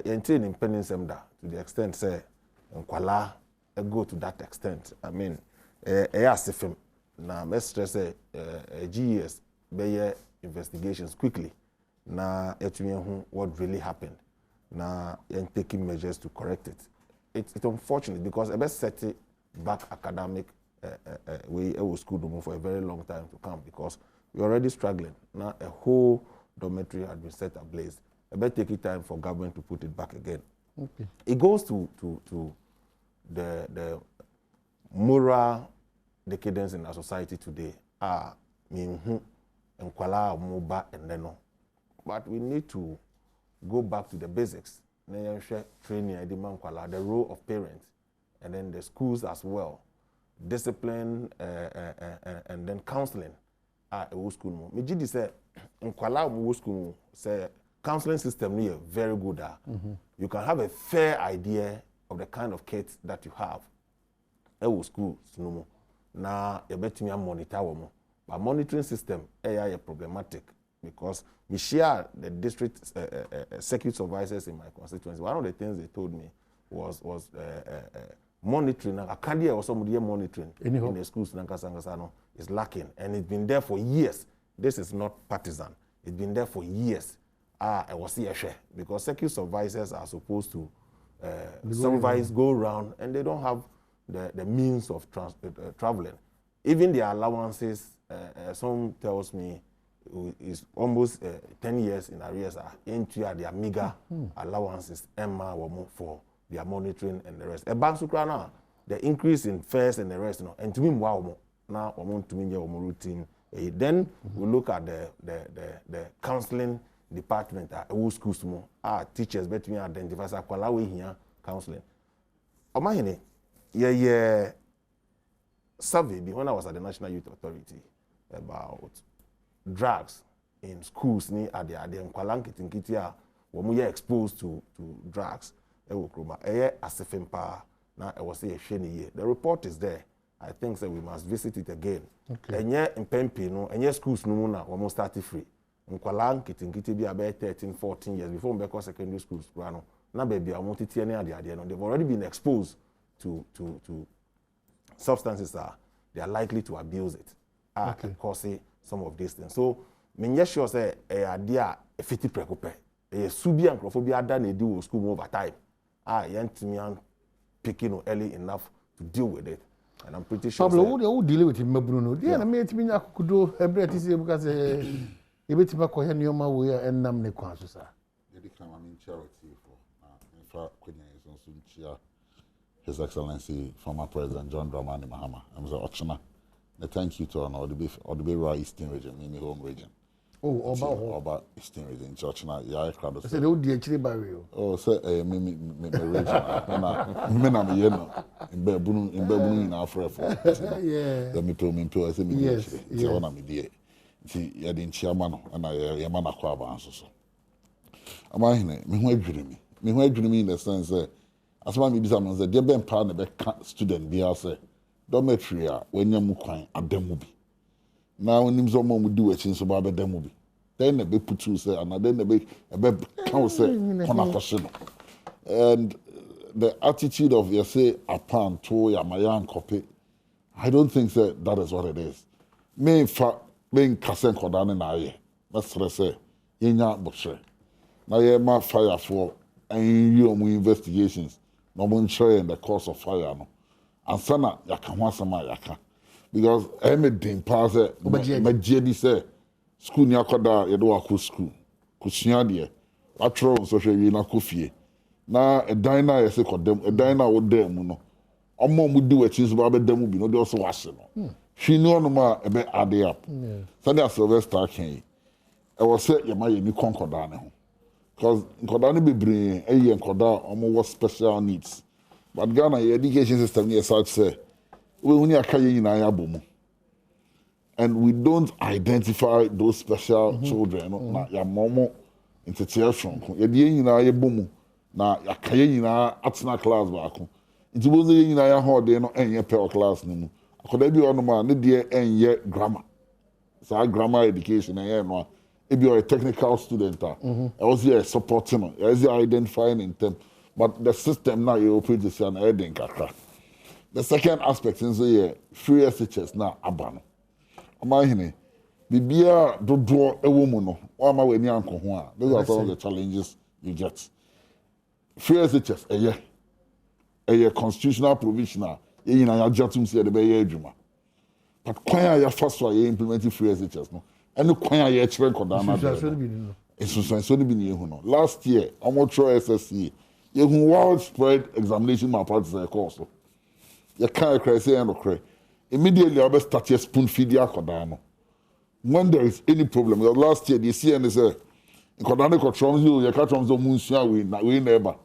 entain in penning sem da to the extent say nkwala go to that extent. I mean asifem na me stress say GES be investigations quickly na etumi hu what really happened na and taking measures to correct it. It's unfortunate because I best set it back academic way school for a very long time to come because we're already struggling. Now a whole dormitory had been set ablaze. I bet take it time for government to put it back again. Okay. It goes to the moral decadence in our society today. But we need to go back to the basics. Training, the role of parents, and then the schools as well, discipline and then counseling at a school. Mijidi say, nkwala school say counseling system is very good. You can have a fair idea of the kind of kids that you have. A school na you bet me monitor womo, but monitoring system is problematic. Because we share the district circuit supervisors in my constituency. One of the things they told me was monitoring. Akan or somebody monitoring in the schools is lacking, and it's been there for years. This is not partisan. It's been there for years. I was here because circuit supervisors are supposed to supervise, go around, and they don't have the means of traveling. Even their allowances, some tells me, is almost 10 years in arrears into their meager allowances for their monitoring and the rest. The increase in fares and the rest, and to me, wow, now to me routine. Then we look at the counseling department at schools teachers bet me identify here counseling. Omahini, survey when I was at the National Youth Authority about drugs in schools ni ade nkwala nkitinkiti a wo mu ye exposed to drugs ewo kroma asefem pa na e was say hwe ni ye. The report is there. I think that we must visit it again. Enye mpempi no enye schools no mu na wo start free nkwala nkitinkiti bi about 13-14 years before we go secondary schools no na baby a mo titie ni ade no they've already been exposed to substances they are likely to abuse it causing some of these things. So, me sure say idea a fiti precope. A subi and crophobia done a do school over time. Young picking early enough to deal with it. And I'm pretty sure. Pablo, who deal with him, Bruno? Yeah, I made me could do a breath because a bit of a coherent way and namne quantusa. They become charity for Queen is on some cheer. His Excellency, former President John Dramani Mahama. I'm saying, Ochina, thank you to all the Beira Eastern region, Mimi home region. Oh, about Eastern region, Ochina, yeah, crowd. I said, oh, dear, actually, barrio. Oh, say, me region. I'm in Babunu in Africa. Yeah. Let me tell I say, me, yes. I want to be there. See, I didn't chairman, and I am a crab answer. Am I here? Me who dream me in the sense that as one maybe someone said, "Dear Ben Pan, the student be say dormitory when you mukwan ademubi." Now when him some would do it since about ademubi, then the be put to say, and then the be can say on question. And the attitude of you say Apan to ya mayan copy, I don't think that is what it is. Me in fact, being kasen kodane na ye. That's say yenya boshe. Now you ma fire for and you investigations. No one sharing the cause of fire no. And sana yaka wasama yaka. Because everything pass majedi say school ni akoda yedo akọ school. Kusua de. Atro so hwe na kofie. Na edan na yese kodem, edan na wo dem no. Omo mu di wetin so ba be dem bi no de so wase no. Hwi no no ma ebe ade up. Sunday Sylvester kan. E wo say ye ma ye ni konkoda ne ho. Because Nkodani be bring a Nkoda almost special needs. But Ghana education system is such say we only are and we don't identify those special children. Na ya momo institution. Yedi na ye bomu na ya kaye na atna class ba ko. Nti bo ze na ya hode no enye per class ni mu. Akoda bi ono ma ne de enye grammar. So grammar education enye no. If you're a technical student, I was here supporting, I was here identifying in them. But the system now you operate is an heading. The second aspect is the free SHS now abano. Amahine, Bibia do draw a woman, or my way near Uncle Juan. Those are some of the challenges you get. Free SHS, a year constitutional provisional, in a jatum say the Bay Juma. But quite a first one implementing free SHS. No? And the choir yet train Kodama. It's so be last year, I'm not sure SSC. You can widespread examination malpractice course. You can't cry say and cry. Immediately I start your spoon feed your Kodama. When there is any problem, last year the CN is in Kodani controls you catch on the moon we never.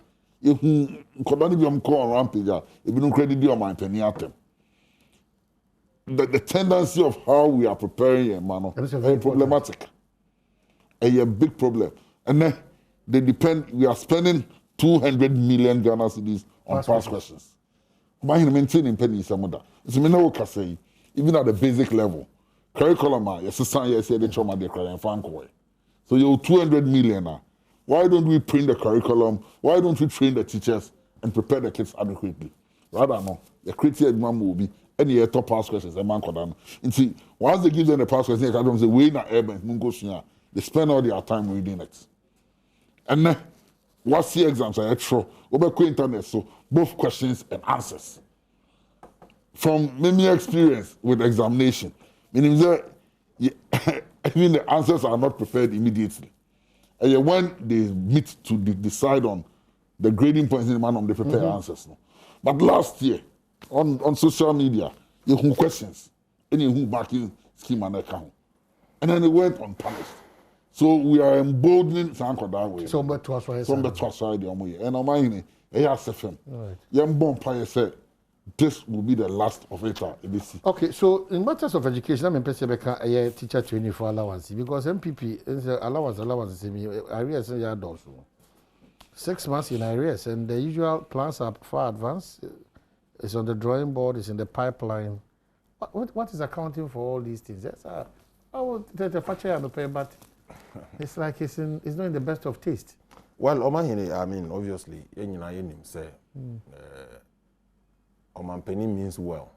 You Kodani be call rampage, if you don't credit your mind penny at them. The tendency of how we are preparing a man is very problematic. A big problem. And then they depend, we are spending 200 million Ghana cedis on past questions. Why maintaining penny some of that? It's me no can say, even at the basic level. Curriculum, yes, the trauma they cry and fan. So you're 200 million now. Why don't we print the curriculum? Why don't we train the teachers and prepare the kids adequately? Rather no, the critical man will be any top pass questions a man could see once they give them the pass questions, they say we na urban they spend all their time reading it. And then what's the exams are extra over internet, so both questions and answers. From many experience with examination, meaning that even the answers are not prepared immediately. And when they meet to decide on the grading points in the man they prepare answers. No? But last year, on social media, you have questions, and you have backing scheme and account. And then they went unpunished. So we are emboldening Sanko that way. Some bet to us right. And I'm saying, right. This will be the last of it. Okay, so in matters of education, I'm a teacher training for allowance because MPP is allowance areas and 6 months in areas, and the usual plans are far advanced. It's on the drawing board, it's in the pipeline. What is accounting for all these things? That's the factory and the pay, but it's like it's not in the best of taste. Well, Omahine, I mean, obviously, say, Omampeni means well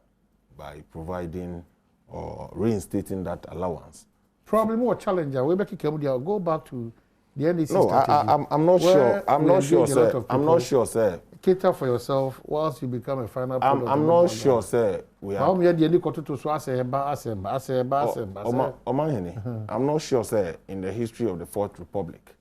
by providing or reinstating that allowance. Probably more challenger. We go back to the NDC strategy. I'm not sure. I'm not sure, sir. I'm not sure, sir. Cater for yourself whilst you become a final product. I'm not sure, sir. I'm not sure, sir, in the history of the Fourth Republic,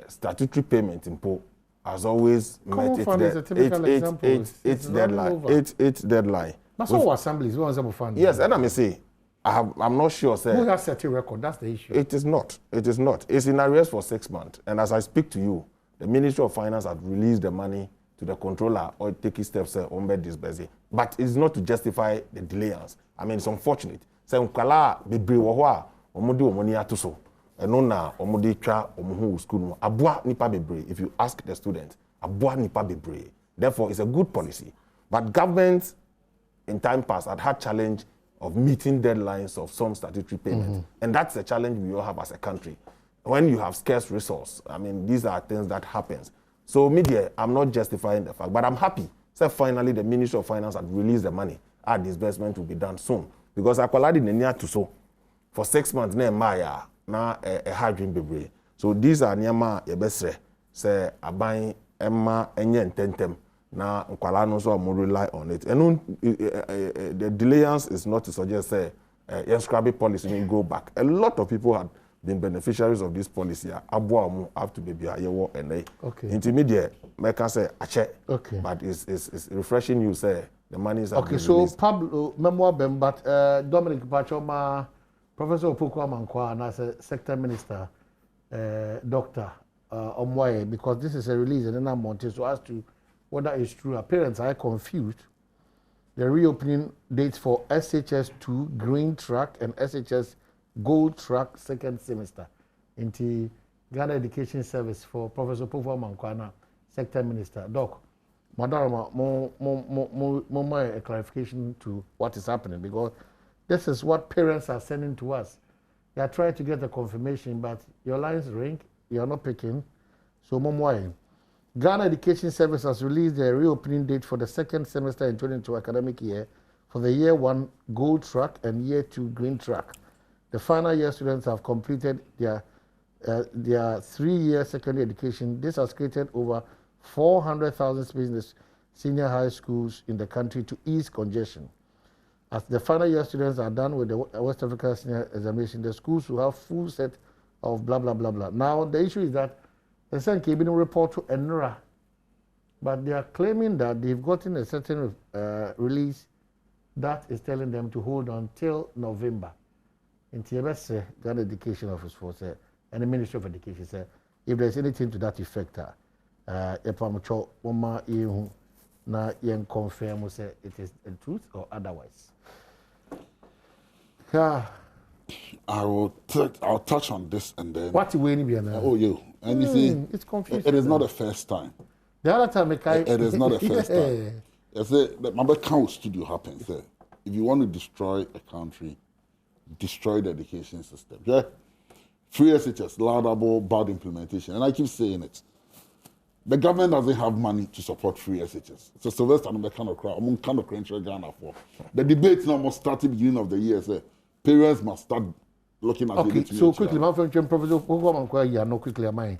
statutory payment in Po has always Common met fund is a typical example. its deadline. Its deadline. But so assemblies, we want fund. Yes, and I may say, I'm not sure, sir. Who has set a record? That's the issue. It is not. It is not. It's in arrears for 6 months. And as I speak to you, the Ministry of Finance has released the money to the controller or taking steps on this busy. But it's not to justify the delayance. I mean, it's unfortunate. So, Kala bebre wohwa omudi omoni atuso. Eno na omudi twa omuhu school no. Abua nipa bebre. If you ask the students, abua nipa bebre. Therefore, it's a good policy. But governments in time past had challenge of meeting deadlines of some statutory payments. And that's a challenge we all have as a country. When you have scarce resource, I mean, these are things that happens. So media, I'm not justifying the fact, but I'm happy. So finally, the Ministry of Finance had released the money. Our disbursement will be done soon. Because Akwaladi Nenia to so for 6 months, na Maya, na a hard dream baby. So these are Nyama Yebesre, say Abai Emma Enyen Tentem. Now, Nkwala no so more rely on it. And the delayance is not to suggest say scrappy policy will go back. A lot of people had been beneficiaries of this policy. Abuamu have to be yewo and okay. Intermediate, I can say ache. Okay. But it's refreshing you say the money is okay. So released. Pablo memoir ben, but Dominic Pachoma, Professor Opoko Amankwa, and as a sector minister, Doctor Omwaye, because this is a release and then I'm wanting to ask you whether it's true. Our parents are confused. The reopening dates for SHS2 Green Track and SHS Gold Track second semester into Ghana Education Service for Professor Pova Mankwana, Sector Minister. Doc, Madam, more a clarification to what is happening, because this is what parents are sending to us. They are trying to get a confirmation, but your lines ring, you are not picking. So, Momoy. Ghana Education Service has released their reopening date for the second semester in 2022 academic year for the Year 1 Gold Track and Year 2 Green Track. The final year students have completed their 3-year secondary education. This has created over 400,000 spaces in the senior high schools in the country to ease congestion. As the final year students are done with the West Africa Senior Examination, the schools will have full set of blah, blah, blah, blah. Now, the issue is that the Sen Cabinet report to ENRA, but they are claiming that they've gotten a certain release that is telling them to hold on till November. In TBS, Ghana Education Office for and the Ministry of Education said, if there's anything to that effect, Epamucho, Woma, Yehu, na yen confirm say it is the truth or otherwise. Yeah. I'll touch on this and then. What you waiting behind? Oh, you. And you see, it's confusing. It is not the first time. The other time, it is not the first time. I say that my count studio happens. If you want to destroy a country, destroy the education system. Yeah? Free SHS, laudable, bad implementation. And I keep saying it. The government doesn't have money to support free SHS. So Sylvester and the kind of crowd, among kind of country Ghana for. The debate now must start at the beginning of the year. Say, parents must start looking at okay, so quickly, my friend, Professor Pogom, you are not quickly a mind.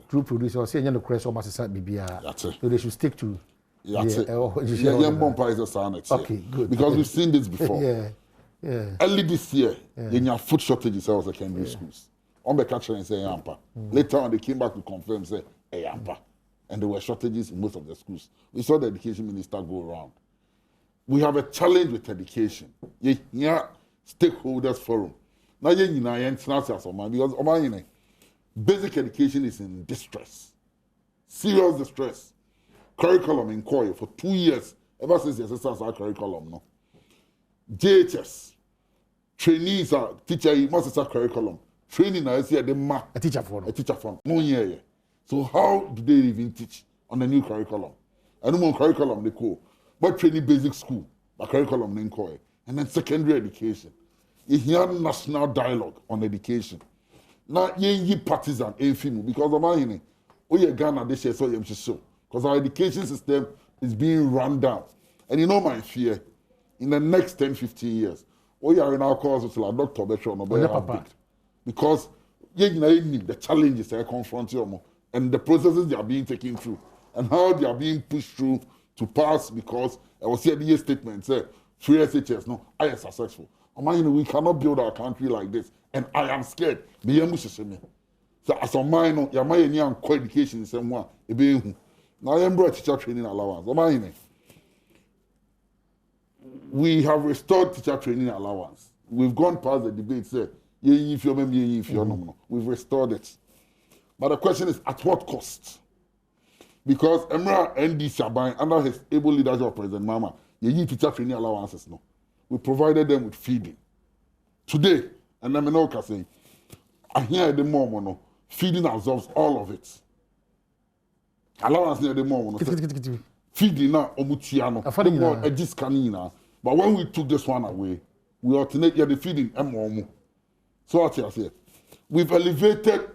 True producer, saying you know, Chris or Master BBR. That's it. So they should stick to. That's it. Okay, good. Because we've seen this before. Yeah. Early this year, in your food shortages in secondary schools. On the catcher and say Yampa. Later on, they came back to confirm, say Yampa. And there were shortages in most of the schools. We saw the education minister go around. We have a challenge with education. Yeah, stakeholders forum. Now, because basic education is in distress, serious distress. Curriculum in Korea for 2 years, ever since the assistants are curriculum. No, JHS trainees are teacher. You must start curriculum training. I see a teacher for no year. So how do they even teach on the new curriculum? I don't know curriculum they call, but training basic school, the curriculum in Korea, and then secondary education. You hear national dialogue on education. Now you partisan because of my Ghana this year so show because our education system is being run down. And you know my fear in the next 10-15 years, we are in our course with a doctor because the challenges they are confronting and the processes they are being taken through and how they are being pushed through to pass because I was saying the statement say free SHS no I am successful. We cannot build our country like this and I am scared. So as a minor, your education is someone Now I am brought teacher training allowance. We have restored teacher training allowance. We've gone past the debate, say, if you're no. We've restored it. But the question is, at what cost? Because Emra ND Shaban, under his able leadership of President Mama, teacher training allowances, no. We provided them with feeding. Today, and I'm not saying, I hear the more, no, feeding absorbs all of it. Allowance near the more, no. Feeding now, omutiano, a discanina. But when we took this one away, we alternate the feeding and so what I say, we've elevated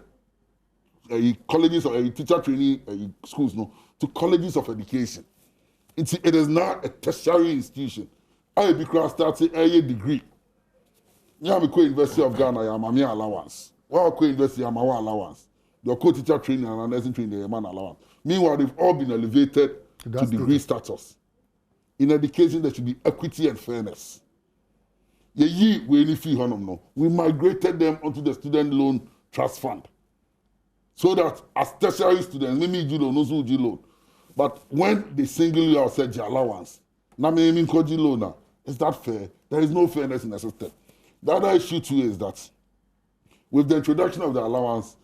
colleges or teacher training schools no to colleges of education. It is now a tertiary institution. I be class starts a degree. Yeah, I'm University of Ghana, I'm a allowance. Well, University, I'm our allowance. Your co-teacher training and nursing training, a man allowance. Meanwhile, they've all been elevated to degree status. In education, there should be equity and fairness. We migrated them onto the student loan trust fund. So that as tertiary students, maybe you don't know loan. But when they single you out said your allowance, is that fair? There is no fairness in the system. The other issue too is that with the introduction of the allowance,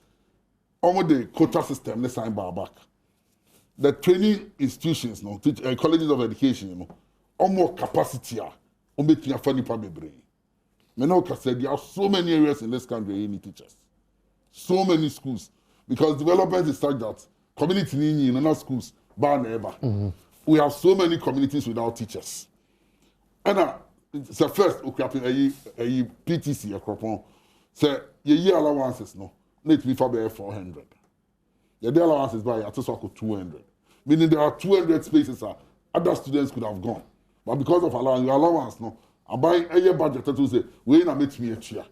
almost the quota system, let's sign back. The training institutions, colleges of education, almost capacity are making a funny problem. Menoka said there are so many areas in this country where you need teachers. So many schools. Because development is such that community in our schools, bar never. We have so many communities without teachers. And so first, a PTC, a crop, say, your allowances, no, need to be for 400. Your allowances by at 200. Meaning there are 200 spaces other students could have gone. But because of allowance, no, I'm buying a year budget to say, we're not making me a chair.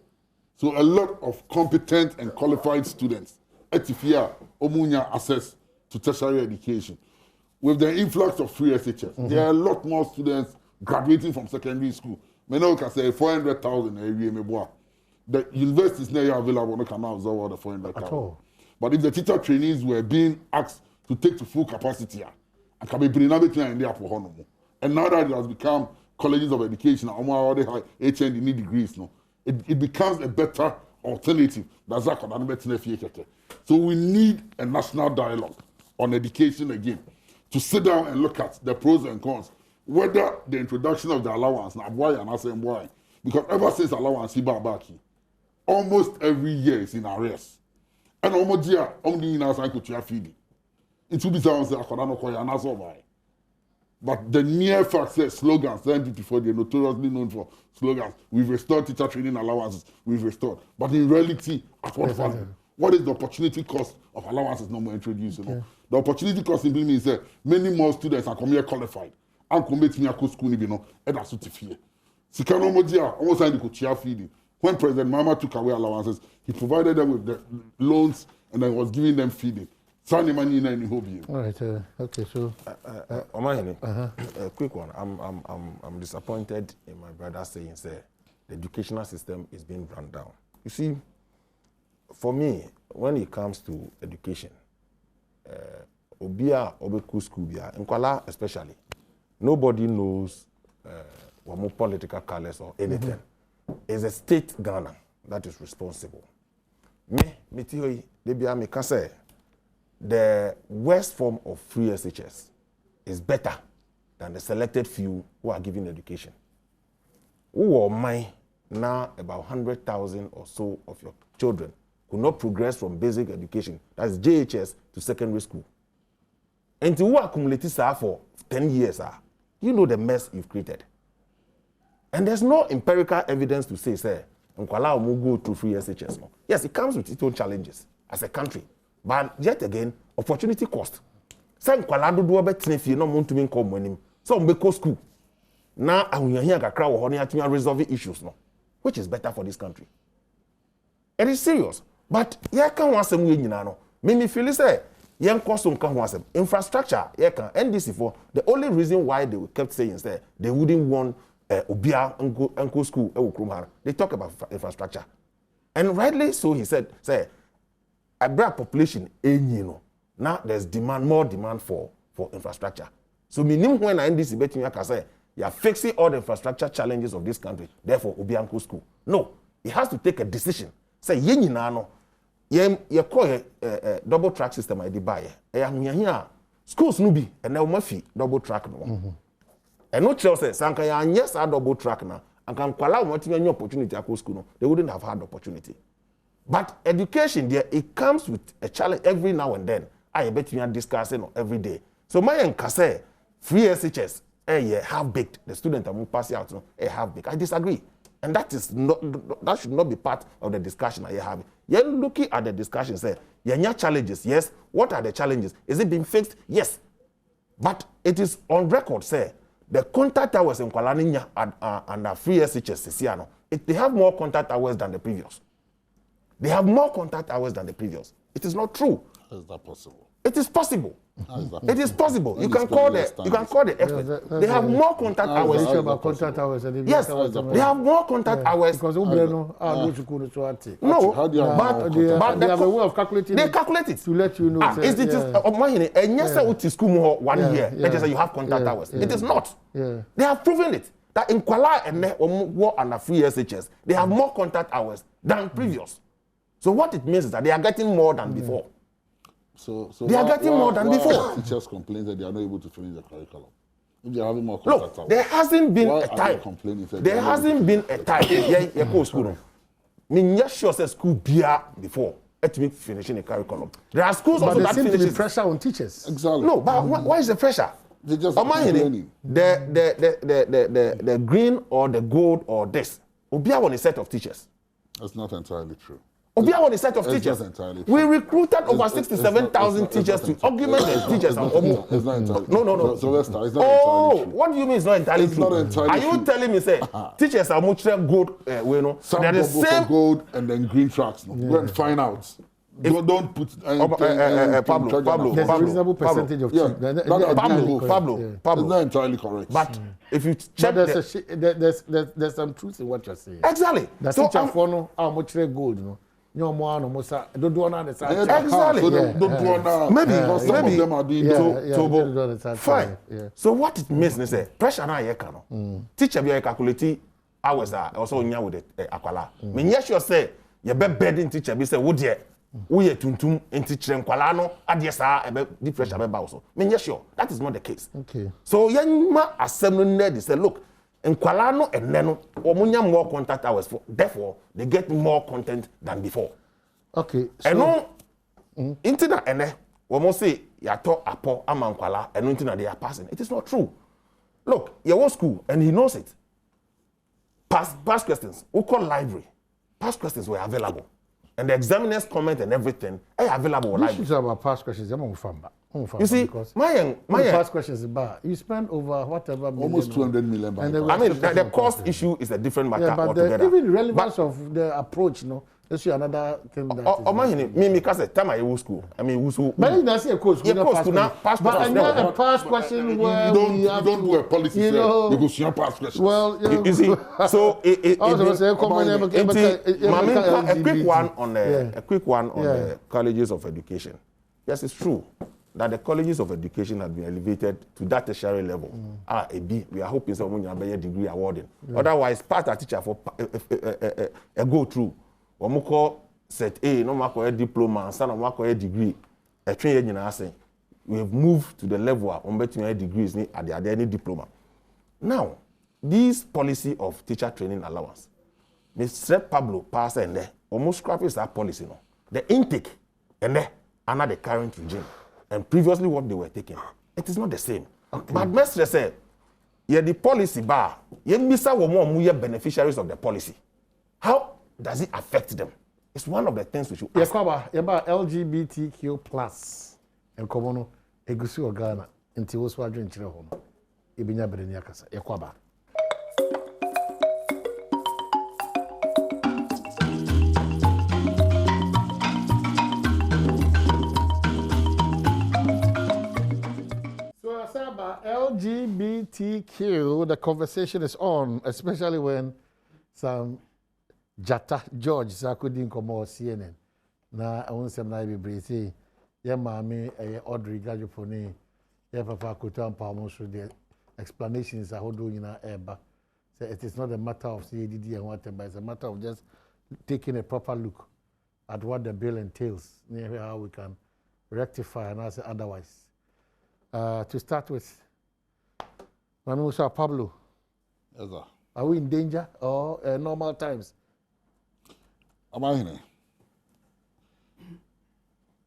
So a lot of competent and qualified students, etifia, omunya access to tertiary education. With the influx of free SHS, there are a lot more students graduating from secondary school. Many can say 400,000 a year. The universities now available, no can now absorb all the 400,000. But if the teacher trainees were being asked to take to full capacity, and can be bringing everything in there for honor. And now that it has become colleges of education, already have HND degrees, no, it becomes a better alternative. So we need a national dialogue on education again to sit down and look at the pros and cons. Whether the introduction of the allowance, now why and I say why, because ever since allowance, almost every year is in arrears. And almost here, only in our cycle to feeding. It will be someone say, but the mere fact says slogans, 1954, they're notoriously known for slogans. We've restored teacher training allowances, we've restored. But in reality, at what value? What is the opportunity cost of allowances no more introduced? Okay. The opportunity cost simply means that many more students are coming here qualified and commit me a school, and that's what fear. Sikanomodia almost had to feeding. When President Mama took away allowances, he provided them with the loans and then was giving them feeding. All right. Okay. So, a quick one. I'm disappointed in my brother saying the educational system is being run down. You see, for me, when it comes to education, Obia Obeku school, Nkwala especially, nobody knows what political colors or anything. It's a state Ghana that is responsible. The worst form of free SHS is better than the selected few who are giving education. Who are mine now about 100,000 or so of your children who not progress from basic education, that's JHS, to secondary school. And who accumulated for 10 years, you know the mess you've created. And there's no empirical evidence to say, Nkwala will go through free SHS. No. Yes, it comes with its own challenges as a country. But yet again, opportunity cost. Some Nkwala do a better if you don't want to be come when him. Some make school. Now I will hear a crowd or honey resolving issues, no, which is better for this country. It is serious. But yeah, can want some winning now. Me feel say, young costume can want some infrastructure. Yeah, can NDC for the only reason why they kept saying that they wouldn't want Obia and school. They talk about infrastructure, and rightly so. He said, "Say, a black population, now there's more demand for for infrastructure. So minimum when NDC betting you say you are fixing all the infrastructure challenges of this country. Therefore, Obianko school. No, he has to take a decision. Say ye no. Ye call a double track system I did buy. Here schools no be and now mafia double track no. And no child says Sanka yes a double track now and can allow what any opportunity at school no. They wouldn't have had opportunity. But education there it comes with a challenge every now and then. I bet you are discussing every day. So my enkase free SHS half baked. The student are passing out no half baked. I disagree. And that should not be part of the discussion that you're having. You're looking at the discussion, say, your challenges, yes. What are the challenges? Is it being fixed? Yes. But it is on record, say, the contact hours in Kuala Lumpur and the free SHS, they have more contact hours than the previous. They have more contact hours than the previous. It is not true. How is that possible? It is possible. It is possible. You can call the expert. They have more contact hours. Yes, they have more contact hours. Because no, but they have a way of calculating. They calculate it to let you know. Is it and yes, I would school more 1 year. It is you have contact hours. It is not. They have proven it that in Kuala and the free SHS they have more contact hours than previous. So what it means is that they are getting more than before. So they are getting more than before. Teachers complain that they are not able to finish the curriculum. If they are having more contact hours. There hasn't been a time. There hasn't been a time. Yeah, go school. Me just sure say school beer before. Let me finishing the curriculum. There are schools also that seem to be pressure on teachers. Exactly. No, but why is the pressure? They just complaining. The green or the gold or this. Obia on a set of teachers. That's not entirely true. Obia on a set of teachers. We recruited over 67,000 teachers to augment the teachers. It's not entirely true. No. So it's not entirely true. What do you mean it's not entirely true? Not entirely are you telling me, say, teachers are much gold, some they're the same gold and then green tracks. Go and find out. Don't put Pablo. There's a reasonable percentage of Pablo. It's not entirely correct. But if you check, there's some truth in what you're saying. Exactly. The teacher for no how much gold, you know. No more, no more. Don't do another. Exactly. Don't do another. Maybe some of them are doing fine. So what it means is say pressure na ye can. Teacher be calculate hours are also nya with the akwala. Me nya sure say you be bedding teacher be say wo de wo ye tuntum enti kire nkwala no ade saa e be the pressure be ba so. Me nya sure that is not the case. Okay. So yenma assembly need say look Nkwala no enne no omunya more contact hours for therefore they get more content than before. Okay. So Eno intina enne we say yato apo ama nkwala eno intina they are passing. It is not true. Look, your school and he knows it. Past questions, we call library. Past questions were available. And the examiner's comment and everything are available on library. You about past questions, you see, my past questions about you spend over whatever almost 200 million. I mean, the cost issue is a different matter but altogether. Even the relevance of the approach, that's another thing that me because time I was school. I mean, but you don't see a course. Past but a past question where you don't do a policy because you're past question. Well, you see, so a quick one on the colleges of education. Yes, it's true that the colleges of education have been elevated to that tertiary level. A B, we are hoping someone will be a degree awarding. Otherwise, part of teacher for a go through. When call set A, no matter a diploma, and son of a degree, a train saying we have moved to the level of between degrees at the any diploma. Now, this policy of teacher training allowance, Mr. Pablo pass and there almost scraps that policy. No, the intake and there under the current regime, and previously what they were taking, it is not the same. Okay. But Mr. said, yeah, the policy bar, you miss out more beneficiaries of the policy. How does it affect them? It's one of the things we should ask. About LGBTQ plus and Komono Egusi Organa until was wondering Chirahom. Ibinya Bereniakasa, Yakwaba. So I say about LGBTQ, the conversation is on, especially when some Jata George Sakudin Komo CNN. Na I want some na be say ya mami Audrey Gajoponi Yeah, Papa Kutan Palmo should the explanations are doing in our eba. So it is not a matter of CADD and whatever, but it's a matter of just taking a proper look at what the bill entails, how we can rectify and answer otherwise. To start with, Manusa Pablo, Yes, sir. Are we in danger or normal times? Am I here?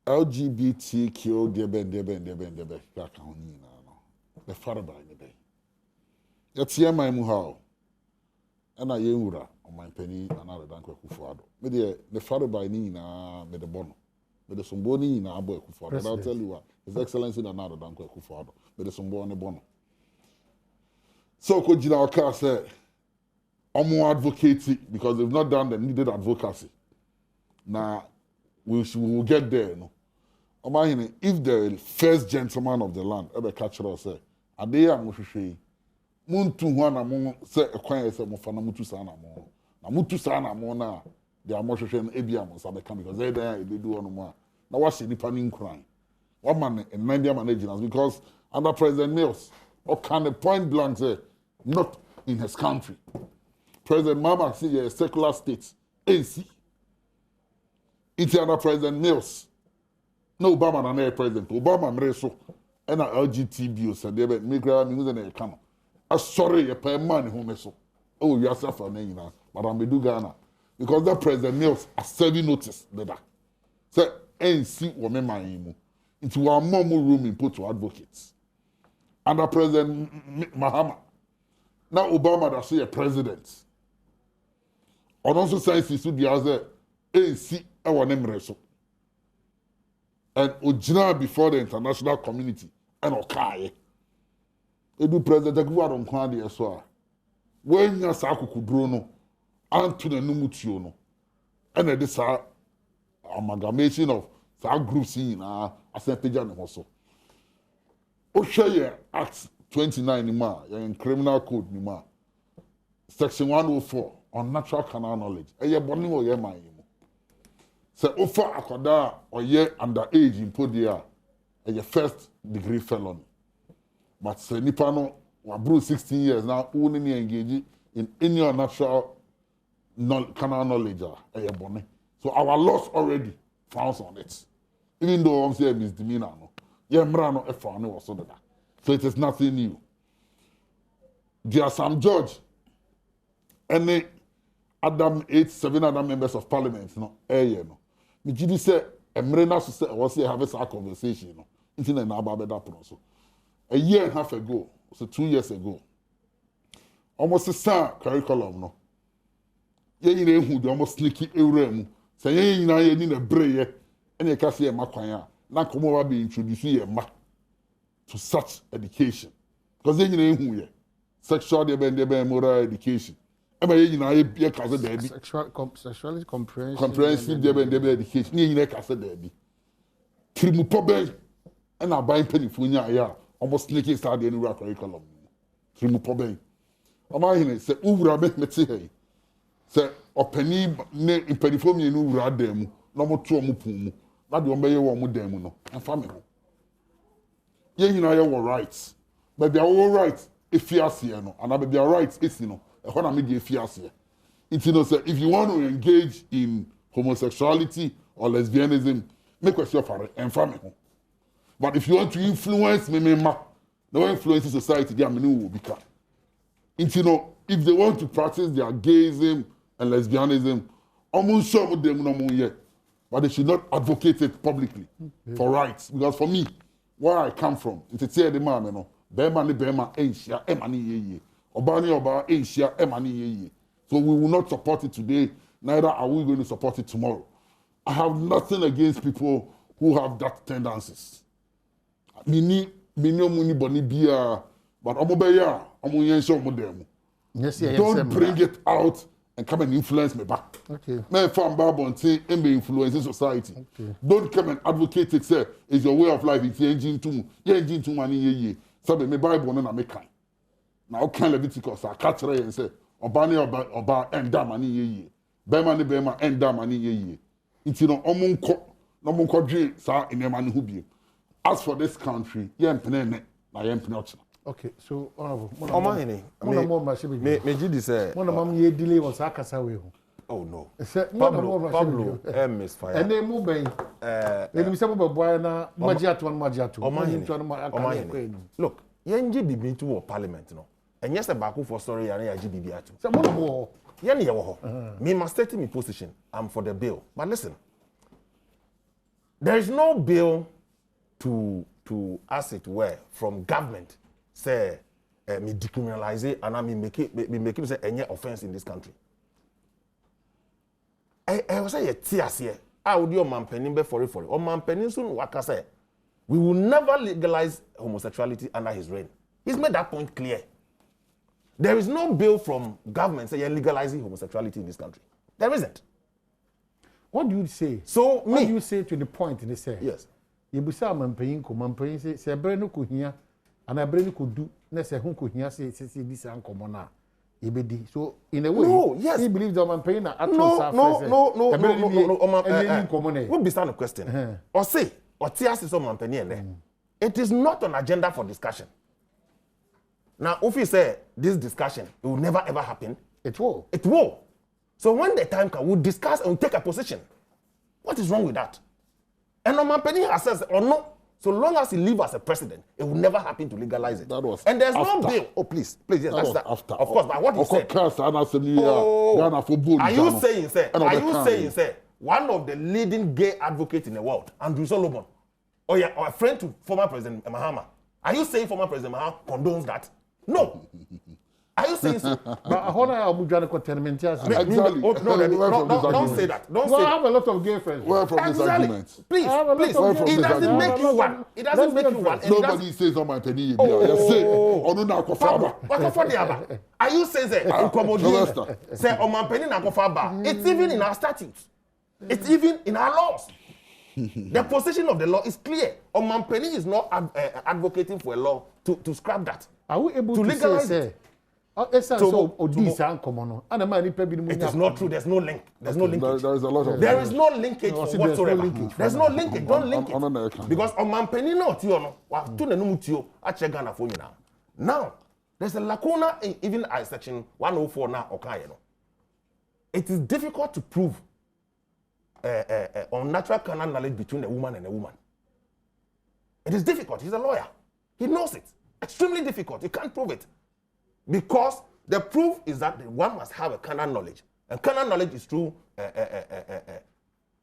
LGBTQ, the father by the day. That's here my muhao. And I yura on my penny another danko kufado. Maybe the father by Nina, made the bono. But the Somboni in our boy kufado. I'll tell you what, His Excellency another danko kufado. But the Somboni bono. So could Jinaka say, I'm more advocating because they've not done the needed advocacy. Now, we will get there. No? If the first gentleman of the land ever catch us, say, Adeya Mushishi, Muntu Wana say a quiet say Mufana Mutu Sana Mo. Na Mutu Sana Mo na they are Moshe and Ebiam Sabeka because they do on more. Now what's the panning crying? What man in Nigeria managing us because under President Mills, or can a point blank say, not in his country. President Mama see a secular state, AC. It's under President Mills. No Obama and no president. Obama mreso. And a LGTB said they make me a cano. A sorry a pay money who meso. Oh, you are suffering now, but I'm do Ghana. Because that President Mills a serving notice that. Say ANC or me into our more room in put to advocates. Under President Mahama. Now Obama that say a president. On also science is to the other ANC our name reso. And Ojina before the international community and Okaye. Edu president Akuwa on Kwandi Eswa. When ya saku kudrono, Antune Numutiono. And this amalgamation of some groups in a Saint-Pejan also. Oshaya Act 29 Nima, in criminal code Nima. Section 104 on natural canal knowledge. Eye boni wo ye man. So offer akoda or ye underage in podia a first degree felony. But say nipa no wabru 16 years now only engage in any natural canal knowledge a bonnet. So our laws already frowns on it. Even though I'm saying misdemeanor no. Ye mrano e frown was so that. So it is nothing new. There are some judge any Adam 7 other members of parliament no no. Me gidi say emrena so say was have a conversation no. Inti na aba beda so. A year and a half ago, so 2 years ago. Almost the same curriculum no. Ye nyina ehu de almost sneaky ewura mu. Say ye nyina ye ni na breye and ye ka say makwan a na komo wa be introduce ye ma to such education. Because ye nyina ehu ye sexual de moral education. Sexuality comprehensive education. Ni nyina ka say there be. Trimu pobe and aban penifo nya ya almost sneaky start the new curriculum. Trimu pobe. Ama hine say uwura be mete he. Say opani ne penifo mi nu wura dem no mo to mo pum mu. Na de ombe ye wo mo dem no. Afa me ho. Ye nyina ye wo rights. But they are all rights if you are here no. And be their rights is no. If you want to engage in homosexuality or lesbianism, make yourself and family. But if you want to influence no influence society, they will become. If they want to practice their gayism and lesbianism, almost sure with them no more yet. But they should not advocate it publicly for rights. Because for me, where I come from, it's a the man, Bema, Asia, Emani. Obani Oba Asia Emani. So we will not support it today, neither are we going to support it tomorrow. I have nothing against people who have that tendencies. Mini muni boni bia, but omobeya, omoyenso modem. Don't bring it out and come and influence me back. Okay. Me fan babon say be influencing society. Okay. Don't come and advocate it, say it's your way of life, it's engine too. Ye engine too many ye. Sabe me Bible na me kan. Now, can Leviticus, I catch her and say, Obani Oba and Damani ye. Bema and Damani ye. It's no Omunko, no Munko J, sir, in a man who be. As for this country, ye and Penene, I am not. Okay, so honorable. Omahini. Me Gidi say. One of them ye delay was Akasa way. Oh no. Pablo misfire. And they move by. Let me say about Boyana Majiatu. Omahini. Look, Yenji be to parliament no. And yes, a baku for story and ya GBB atu. So one more. Yenny yawo. Me must state my position. I'm for the bill. But listen. There is no bill to as it were from government say me decriminalize it and I make it say any offense in this country. I was say tears here. I would do man penning be for it. Or man penning soon what I say. We will never legalize homosexuality under his reign. He's made that point clear. There is no bill from government saying legalizing homosexuality in this country. There isn't. What do you say? So what do you say to the point they say? Yes. You be say man paying say brand ko hia and a brand ko do na say hu ko hia say this an common na e be di. So in a way no, yes. He believes that man paying na no. We be stand a question. Or say or tears some man paying there. It is not an agenda for discussion. Now if you say this discussion it will never ever happen, it will. It will. So when the time comes, we'll discuss and we'll take a position. What is wrong with that? And no man penny has said or no. So long as he lives as a president, it will never happen to legalize it. That was and there's after. no bill. Oh, please, yes, that that's was that. After. Of course, but what he said. Are you saying, one of the leading gay advocates in the world, Andrew Solomon, or a friend to former President Mahama, are you saying former President Mahama condones that? No. Are you saying so? But how are you going to contaminate us? Exactly. Don't say that. Don't say I have a lot of gay friends. Where from this argument? Please. It doesn't make you one. It doesn't make you one. Nobody says on my penny. Are you saying say on my penny na it's even in our statutes. It's even in our laws. The position of the law is clear. On penny is not advocating for a law to scrap that. Are we able to legalize it? It is not true. There's no link. There's no linkage. There is a lot of. There is no linkage whatsoever. There's no linkage. Don't link it. Because on Mampeni no tio no. Wa tu na numu tio ache Ghana for you now. Now there's a lacuna in even I section 104 now okay no. It is difficult to prove unnatural carnal knowledge between a woman and a woman. It is difficult. He's a lawyer. He knows it. Extremely difficult. You can't prove it. Because the proof is that one must have a carnal knowledge. And carnal knowledge is through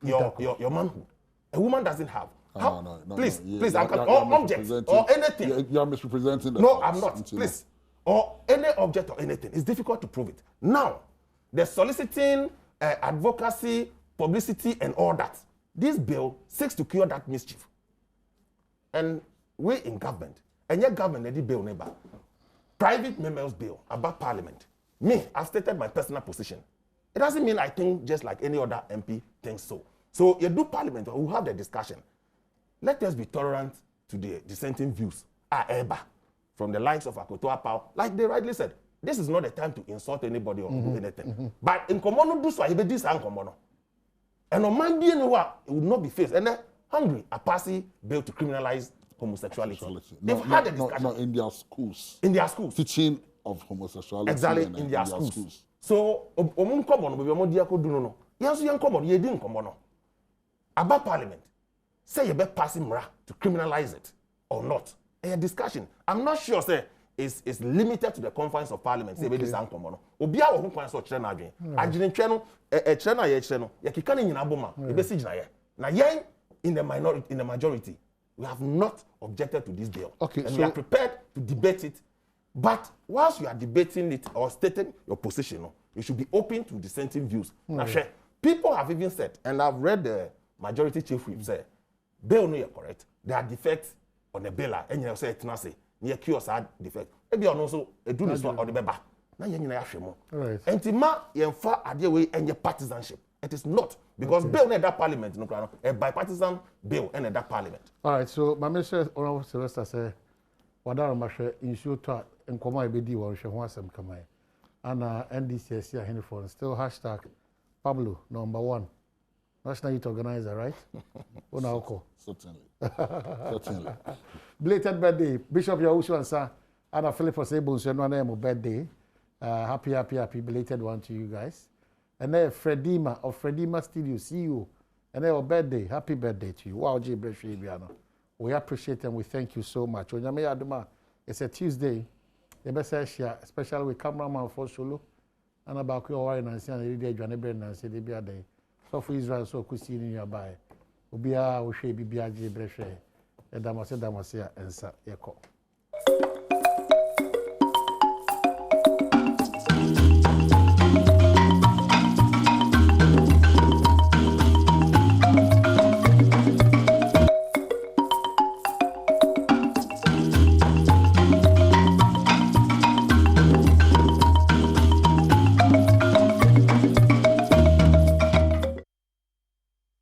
your manhood. A woman doesn't have. No. Please, or objects or anything. You are misrepresenting the No, I'm not. Please. Or any object or anything. It's difficult to prove it. Now, the soliciting, advocacy, publicity, and all that. This bill seeks to cure that mischief. And we in government, and your government, the bill neighbor. Private members' bill about parliament. Me, I've stated my personal position. It doesn't mean I think just like any other MP thinks so. So you do parliament, we'll have the discussion. Let us be tolerant to the dissenting views. From the likes of Akoto Apau, like they rightly said, this is not the time to insult anybody or do anything. But in common do so, I this and common. And on my being it would not be faced. And then hungry, a passy bill to criminalize homosexuality. They've had a discussion. Not in their schools. In their schools. Teaching of homosexuality. Exactly, in their schools. So, common, we are no. Yes, young common, you didn't come on. About parliament, say you better pass him to criminalize it or not. A discussion. I'm not sure, say, is limited to the confines of parliament. Say, this uncommon. Obia or who can so channel again. I didn't channel a channel, you can't in Aboma, a message now. Now, in the minority, in the majority. We have not objected to this bill. Okay, and we are prepared to debate it. But whilst you are debating it or stating your position, you should be open to dissenting views. Now, people have even said, and I've read the majority chief whip say, bill no, you're correct. There are defects on the bill, and you say it now say, near cure sad defect. Maybe you also do this one or the beba. Now you know right. And Tima, you far at the way and your partisanship. It is not. Because bill in that parliament, a bipartisan bill in that parliament. All right, so my minister, Honorable Sylvester, said, Wadara Masha, in Shuta, and Koma Bedi, or Shawasam Kamai. And NDCS here, Henry still hashtag Pablo, #1. National Youth Organizer, right? Unauko. Certainly. Certainly. Belated birthday. Bishop Yahushua and Sir Anna Philippus Ebon's birthday. Happy belated one to you guys. And then Fredima of Fredima Studio, CEO. And then birthday. Happy birthday to you. Wow, J. Bresciano. We appreciate and we thank you so much. It's a Tuesday. The best share, especially with cameraman for solo. And about your wine and see and the day and say they be a day. So for Israel, so could see in your buy. Ubia, Ushe, Bibia, J. Brescia. And Damase, and Sa, Yako.